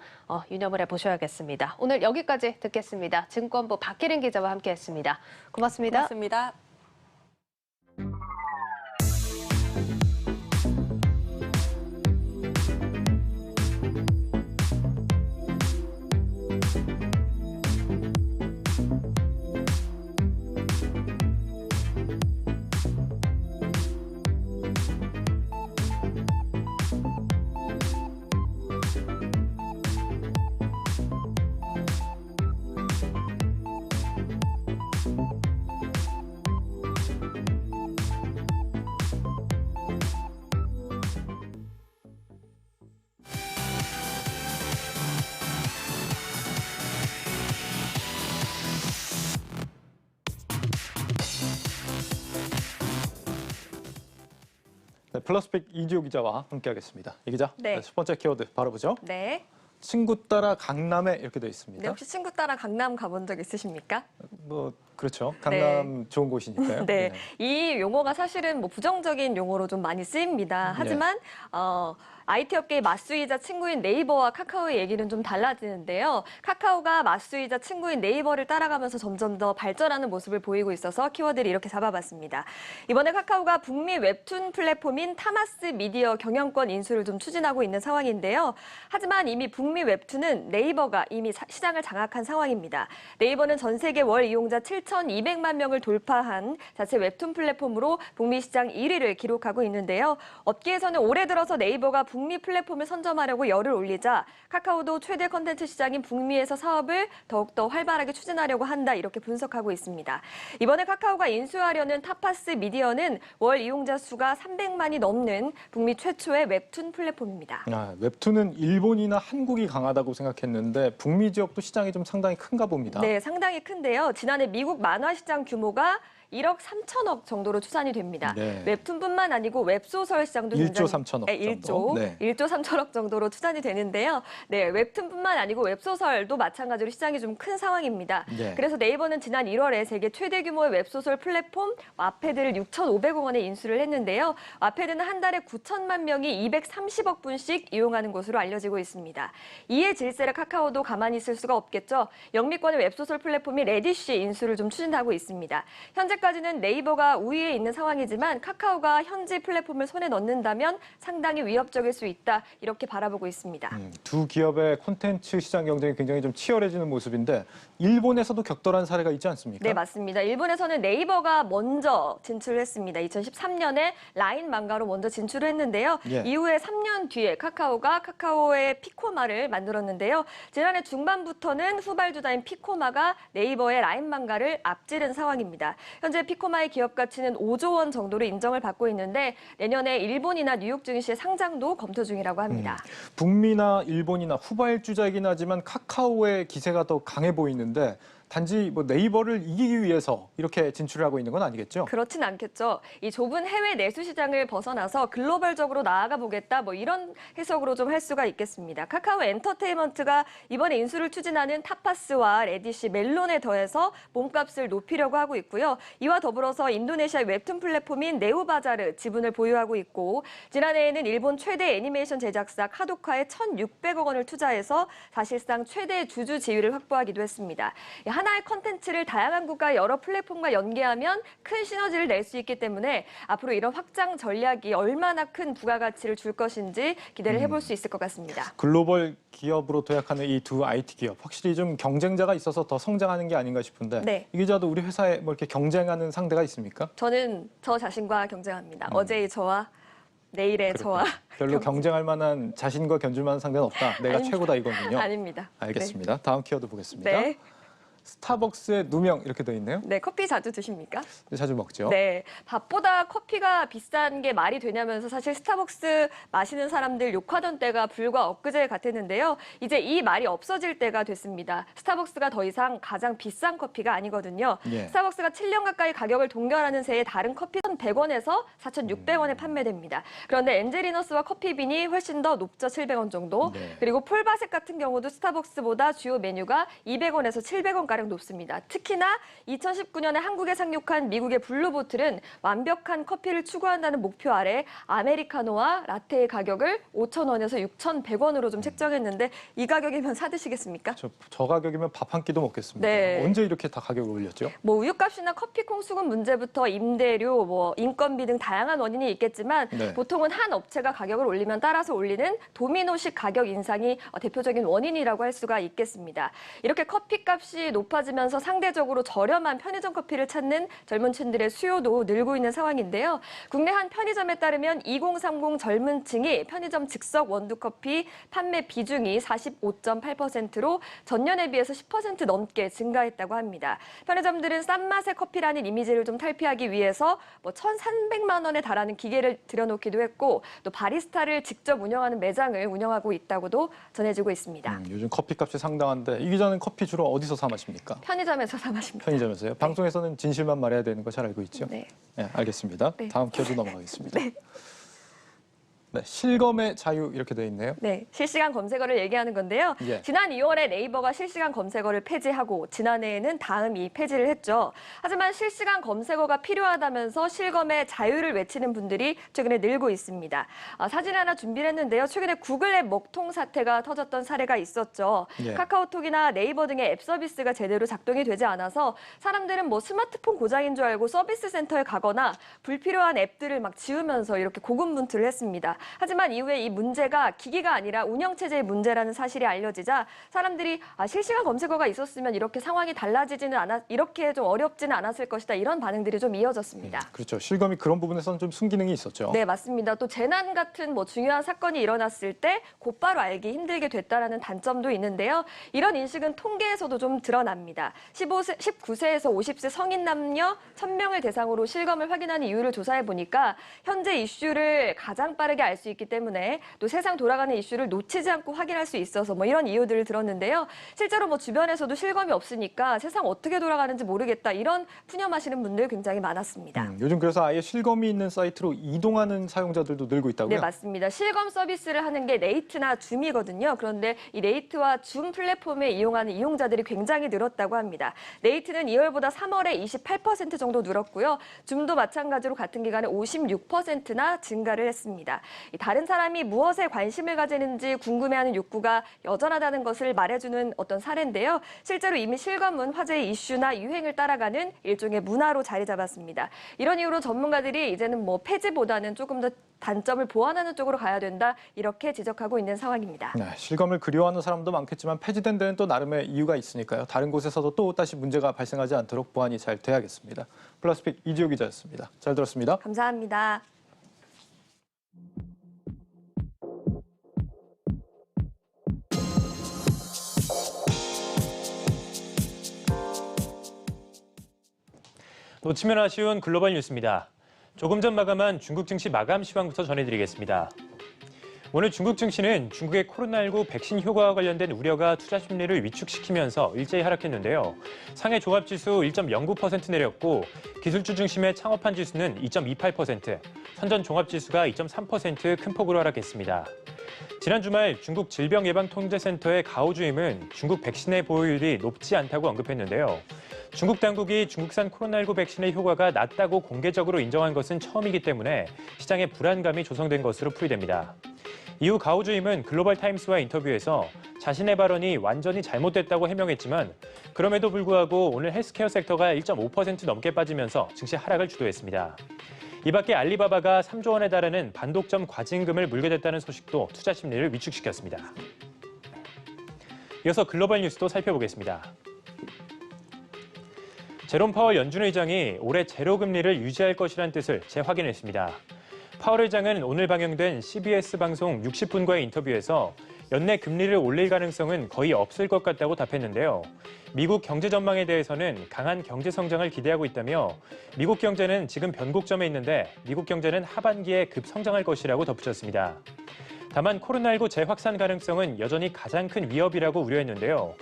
유념을 해보셔야겠습니다. 오늘 여기까지 듣겠습니다. 증권부 박혜린 기자와 함께했습니다. 고맙습니다. 고맙습니다. 네, 플러스픽 이지호 기자와 함께하겠습니다. 이 기자, 네. 첫 번째 키워드 바로 보죠. 네. 친구 따라 강남에 이렇게 돼 있습니다. 네, 혹시 친구 따라 강남 가본 적 있으십니까? 뭐 그렇죠. 강남 좋은 곳이니까요. 네. 이 용어가 사실은 뭐 부정적인 용어로 좀 많이 쓰입니다. 하지만 IT 업계의 맞수이자 친구인 네이버와 카카오의 얘기는 좀 달라지는데요. 카카오가 맞수이자 친구인 네이버를 따라가면서 점점 더 발전하는 모습을 보이고 있어서 키워드를 이렇게 잡아봤습니다. 이번에 카카오가 북미 웹툰 플랫폼인 타마스 미디어 경영권 인수를 좀 추진하고 있는 상황인데요. 하지만 이미 북미 웹툰은 네이버가 이미 시장을 장악한 상황입니다. 네이버는 전 세계 월 이용자 7천 7,200만 명을 돌파한 자체 웹툰 플랫폼으로 북미 시장 1위를 기록하고 있는데요. 업계에서는 올해 들어서 네이버가 북미 플랫폼을 선점하려고 열을 올리자 카카오도 최대 컨텐츠 시장인 북미에서 사업을 더욱더 활발하게 추진하려고 한다 이렇게 분석하고 있습니다. 이번에 카카오가 인수하려는 타파스 미디어는 월 이용자 수가 300만이 넘는 북미 최초의 웹툰 플랫폼입니다. 웹툰은 일본이나 한국이 강하다고 생각했는데 북미 지역도 시장이 좀 상당히 큰가 봅니다. 네, 상당히 큰데요. 지난해 미국 만화 시장 규모가 1억 3천억 정도로 추산이 됩니다. 네. 웹툰뿐만 아니고 웹소설 시장도 1조 3천억 정도. 1조 3천억 정도로 추산이 되는데요. 네, 웹툰뿐만 아니고 웹소설도 마찬가지로 시장이 좀 큰 상황입니다. 네. 그래서 네이버는 지난 1월에 세계 최대 규모의 웹소설 플랫폼 와패드를 6,500억 원에 인수를 했는데요. 와패드는 한 달에 9천만 명이 230억 분씩 이용하는 것으로 알려지고 있습니다. 이에 질세를 카카오도 가만히 있을 수가 없겠죠. 영미권의 웹소설 플랫폼이 레디쉬 인수를 좀 추진하고 있습니다. 현재까지는 네이버가 우위에 있는 상황이지만 카카오가 현지 플랫폼을 손에 넣는다면 상당히 위협적일 수 있다 이렇게 바라보고 있습니다. 두 기업의 콘텐츠 시장 경쟁이 굉장히 좀 치열해지는 모습인데 일본에서도 격돌한 사례가 있지 않습니까? 네, 맞습니다. 일본에서는 네이버가 먼저 진출을 했습니다. 2013년에 라인 망가로 먼저 진출을 했는데요. 예. 이후에 3년 뒤에 카카오가 카카오의 피코마를 만들었는데요. 지난해 중반부터는 후발주자인 피코마가 네이버의 라인 망가를 앞지른 상황입니다. 현재 피코마의 기업 가치는 5조 원 정도로 인정을 받고 있는데 내년에 일본이나 뉴욕 증시의 상장도 검토 중이라고 합니다. 북미나 일본이나 후발주자이긴 하지만 카카오의 기세가 더 강해 보이는데 단지 네이버를 이기기 위해서 이렇게 진출을 하고 있는 건 아니겠죠? 그렇진 않겠죠. 이 좁은 해외 내수 시장을 벗어나서 글로벌적으로 나아가 보겠다 이런 해석으로 좀 할 수가 있겠습니다. 카카오 엔터테인먼트가 이번에 인수를 추진하는 타파스와 레디시, 멜론에 더해서 몸값을 높이려고 하고 있고요. 이와 더불어서 인도네시아 웹툰 플랫폼인 네오바자르 지분을 보유하고 있고 지난해에는 일본 최대 애니메이션 제작사 카도카에 1,600억 원을 투자해서 사실상 최대 주주 지위를 확보하기도 했습니다. 하나의 컨텐츠를 다양한 국가의 여러 플랫폼과 연계하면 큰 시너지를 낼 수 있기 때문에 앞으로 이런 확장 전략이 얼마나 큰 부가가치를 줄 것인지 기대를 해볼 수 있을 것 같습니다. 글로벌 기업으로 도약하는 이 두 IT 기업 확실히 좀 경쟁자가 있어서 더 성장하는 게 아닌가 싶은데 네. 이 기자도 우리 회사에 이렇게 경쟁하는 상대가 있습니까? 저는 저 자신과 경쟁합니다. 어제의 저와 내일의 저와 별로 경쟁할 만한 자신과 견줄 만한 상대는 없다. 내가 아닙니다. 최고다 이거군요. 아닙니다. 알겠습니다. 다음 키워드 보겠습니다. 네. 스타벅스의 누명 이렇게 돼 있네요. 네, 커피 자주 드십니까? 자주 먹죠. 네, 밥보다 커피가 비싼 게 말이 되냐면서 사실 스타벅스 마시는 사람들 욕하던 때가 불과 엊그제 같았는데요. 이제 이 말이 없어질 때가 됐습니다. 스타벅스가 더 이상 가장 비싼 커피가 아니거든요. 예. 스타벅스가 7년 가까이 가격을 동결하는 새에 다른 커피 1,100원에서 4,600원에 판매됩니다. 그런데 엔젤리너스와 커피빈이 훨씬 더 높죠, 700원 정도. 네. 그리고 폴바색 같은 경우도 스타벅스보다 주요 메뉴가 200원에서 700원 가량 높습니다. 특히나 2019년에 한국에 상륙한 미국의 블루보틀은 완벽한 커피를 추구한다는 목표 아래 아메리카노와 라테의 가격을 5,000원에서 6,100원으로 좀 책정했는데 이 가격이면 사드시겠습니까? 저 가격이면 밥 한 끼도 먹겠습니다. 네. 언제 이렇게 다 가격을 올렸죠? 우유값이나 커피 콩수급 문제부터 임대료, 인건비 등 다양한 원인이 있겠지만 네. 보통은 한 업체가 가격을 올리면 따라서 올리는 도미노식 가격 인상이 대표적인 원인이라고 할 수가 있겠습니다. 이렇게 커피값이 높아지면서 상대적으로 저렴한 편의점 커피를 찾는 젊은 층들의 수요도 늘고 있는 상황인데요. 국내 한 편의점에 따르면 2030 젊은 층이 편의점 즉석 원두커피 판매 비중이 45.8%로 전년에 비해서 10% 넘게 증가했다고 합니다. 편의점들은 싼 맛의 커피라는 이미지를 좀 탈피하기 위해서 1,300만 원에 달하는 기계를 들여놓기도 했고 또 바리스타를 직접 운영하는 매장을 운영하고 있다고도 전해지고 있습니다. 요즘 커피값이 상당한데 이 기자는 커피 주로 어디서 사 마십니까? 편의점에서 사 마십니다. 편의점에서요? 방송에서는 진실만 말해야 되는 거 잘 알고 있죠? 네. 네, 알겠습니다. 네. 다음 키워드 넘어가겠습니다. 네. 네, 실검의 자유 이렇게 돼 있네요. 네, 실시간 검색어를 얘기하는 건데요. 예. 지난 2월에 네이버가 실시간 검색어를 폐지하고 지난해에는 다음이 폐지를 했죠. 하지만 실시간 검색어가 필요하다면서 실검의 자유를 외치는 분들이 최근에 늘고 있습니다. 사진 하나 준비를 했는데요. 최근에 구글 앱 먹통 사태가 터졌던 사례가 있었죠. 예. 카카오톡이나 네이버 등의 앱 서비스가 제대로 작동이 되지 않아서 사람들은 스마트폰 고장인 줄 알고 서비스 센터에 가거나 불필요한 앱들을 막 지우면서 이렇게 고군분투를 했습니다. 하지만 이후에 이 문제가 기기가 아니라 운영체제의 문제라는 사실이 알려지자 사람들이 실시간 검색어가 있었으면 이렇게 상황이 이렇게 좀 어렵지는 않았을 것이다. 이런 반응들이 좀 이어졌습니다. 그렇죠. 실검이 그런 부분에서는 좀 순기능이 있었죠. 네, 맞습니다. 또 재난 같은 중요한 사건이 일어났을 때 곧바로 알기 힘들게 됐다라는 단점도 있는데요. 이런 인식은 통계에서도 좀 드러납니다. 19세에서 50세 성인 남녀 1000명을 대상으로 실검을 확인한 이유를 조사해 보니까 현재 이슈를 가장 빠르게 알 수 있기 때문에 또 세상 돌아가는 이슈를 놓치지 않고 확인할 수 있어서 이런 이유들을 들었는데요. 실제로 주변에서도 실검이 없으니까 세상 어떻게 돌아가는지 모르겠다 이런 푸념하시는 분들 굉장히 많았습니다. 요즘 그래서 아예 실검이 있는 사이트로 이동하는 사용자들도 늘고 있다고요? 네, 맞습니다. 실검 서비스를 하는 게 레이트나 줌이거든요. 그런데 이 레이트와 줌 플랫폼을 이용하는 이용자들이 굉장히 늘었다고 합니다. 레이트는 2월보다 3월에 28% 정도 늘었고요. 줌도 마찬가지로 같은 기간에 56%나 증가를 했습니다. 다른 사람이 무엇에 관심을 가지는지 궁금해하는 욕구가 여전하다는 것을 말해주는 어떤 사례인데요. 실제로 이미 실검은 화제의 이슈나 유행을 따라가는 일종의 문화로 자리 잡았습니다. 이런 이유로 전문가들이 이제는 폐지보다는 조금 더 단점을 보완하는 쪽으로 가야 된다 이렇게 지적하고 있는 상황입니다. 네, 실검을 그리워하는 사람도 많겠지만 폐지된 데는 또 나름의 이유가 있으니까요. 다른 곳에서도 또 다시 문제가 발생하지 않도록 보완이 잘 돼야겠습니다. 플러스픽 이지호 기자였습니다. 잘 들었습니다. 감사합니다. 놓치면 아쉬운 글로벌 뉴스입니다. 조금 전 마감한 중국 증시 마감 시황부터 전해드리겠습니다. 오늘 중국 증시는 중국의 코로나19 백신 효과와 관련된 우려가 투자 심리를 위축시키면서 일제히 하락했는데요. 상해 종합지수 1.09% 내렸고 기술주 중심의 창업한 지수는 2.28%, 선전 종합지수가 2.3% 큰 폭으로 하락했습니다. 지난 주말 중국 질병예방통제센터의 가오 주임은 중국 백신의 보유율이 높지 않다고 언급했는데요. 중국 당국이 중국산 코로나19 백신의 효과가 낮다고 공개적으로 인정한 것은 처음이기 때문에 시장에 불안감이 조성된 것으로 풀이됩니다. 이후 가오 주임은 글로벌 타임스와 인터뷰에서 자신의 발언이 완전히 잘못됐다고 해명했지만 그럼에도 불구하고 오늘 헬스케어 섹터가 1.5% 넘게 빠지면서 증시 하락을 주도했습니다. 이 밖에 알리바바가 3조 원에 달하는 반독점 과징금을 물게 됐다는 소식도 투자 심리를 위축시켰습니다. 이어서 글로벌 뉴스도 살펴보겠습니다. 제롬 파월 연준 의장이 올해 제로 금리를 유지할 것이라는 뜻을 재확인했습니다. 파월 의장은 오늘 방영된 CBS 방송 60분과의 인터뷰에서 연내 금리를 올릴 가능성은 거의 없을 것 같다고 답했는데요. 미국 경제 전망에 대해서는 강한 경제 성장을 기대하고 있다며 미국 경제는 지금 변곡점에 있는데 미국 경제는 하반기에 급성장할 것이라고 덧붙였습니다. 다만 코로나19 재확산 가능성은 여전히 가장 큰 위협이라고 우려했는데요.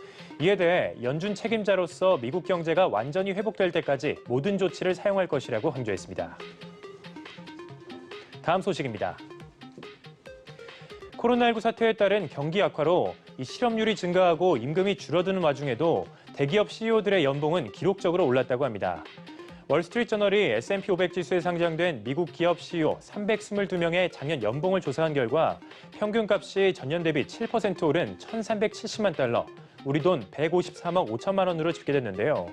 이에 대해 연준 책임자로서 미국 경제가 완전히 회복될 때까지 모든 조치를 사용할 것이라고 강조했습니다. 다음 소식입니다. 코로나19 사태에 따른 경기 악화로 실업률이 증가하고 임금이 줄어드는 와중에도 대기업 CEO들의 연봉은 기록적으로 올랐다고 합니다. 월스트리트저널이 S&P 500 지수에 상장된 미국 기업 CEO 322명의 작년 연봉을 조사한 결과 평균값이 전년 대비 7% 오른 1,370만 달러, 우리 돈 153억 5천만 원으로 집계됐는데요.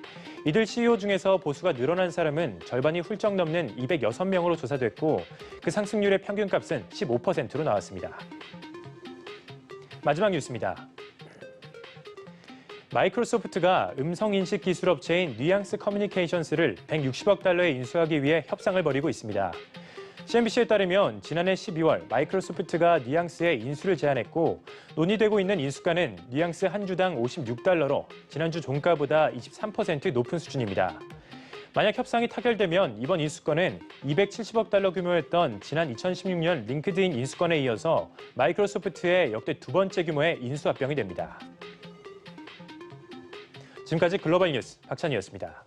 이들 CEO 중에서 보수가 늘어난 사람은 절반이 훌쩍 넘는 206명으로 조사됐고 그 상승률의 평균값은 15%로 나왔습니다. 마지막 뉴스입니다. 마이크로소프트가 음성인식 기술 업체인 뉘앙스 커뮤니케이션스를 160억 달러에 인수하기 위해 협상을 벌이고 있습니다. CNBC에 따르면 지난해 12월 마이크로소프트가 뉘앙스에 인수를 제안했고 논의되고 있는 인수가는 뉘앙스 한 주당 56달러로 지난주 종가보다 23% 높은 수준입니다. 만약 협상이 타결되면 이번 인수건은 270억 달러 규모였던 지난 2016년 링크드인 인수건에 이어서 마이크로소프트의 역대 두 번째 규모의 인수합병이 됩니다. 지금까지 글로벌 뉴스 박찬희였습니다.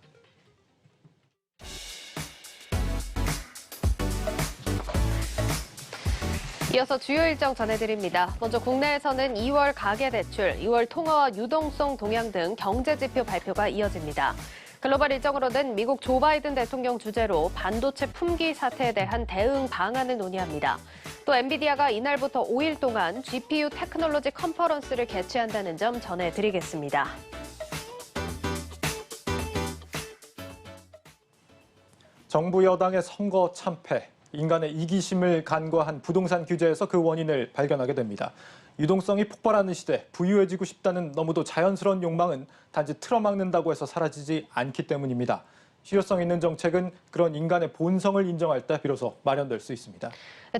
이어서 주요 일정 전해드립니다. 먼저 국내에서는 2월 가계대출, 2월 통화와 유동성 동향 등 경제 지표 발표가 이어집니다. 글로벌 일정으로는 미국 조 바이든 대통령 주재로 반도체 품귀 사태에 대한 대응 방안을 논의합니다. 또 엔비디아가 이날부터 5일 동안 GPU 테크놀로지 컨퍼런스를 개최한다는 점 전해드리겠습니다. 정부 여당의 선거 참패, 인간의 이기심을 간과한 부동산 규제에서 그 원인을 발견하게 됩니다. 유동성이 폭발하는 시대, 부유해지고 싶다는 너무도 자연스러운 욕망은 단지 틀어막는다고 해서 사라지지 않기 때문입니다. 실효성 있는 정책은 그런 인간의 본성을 인정할 때 비로소 마련될 수 있습니다.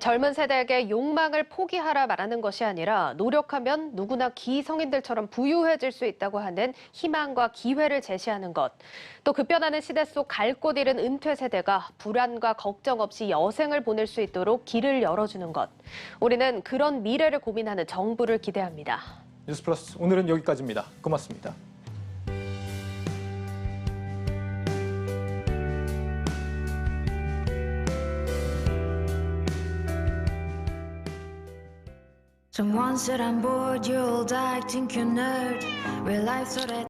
젊은 세대에게 욕망을 포기하라 말하는 것이 아니라 노력하면 누구나 기성인들처럼 부유해질 수 있다고 하는 희망과 기회를 제시하는 것. 또 급변하는 시대 속 갈 곳 잃은 은퇴 세대가 불안과 걱정 없이 여생을 보낼 수 있도록 길을 열어주는 것. 우리는 그런 미래를 고민하는 정부를 기대합니다. 뉴스플러스 오늘은 여기까지입니다. 고맙습니다. Someone said I'm bored, you're old, acting you're nerd. Real life so that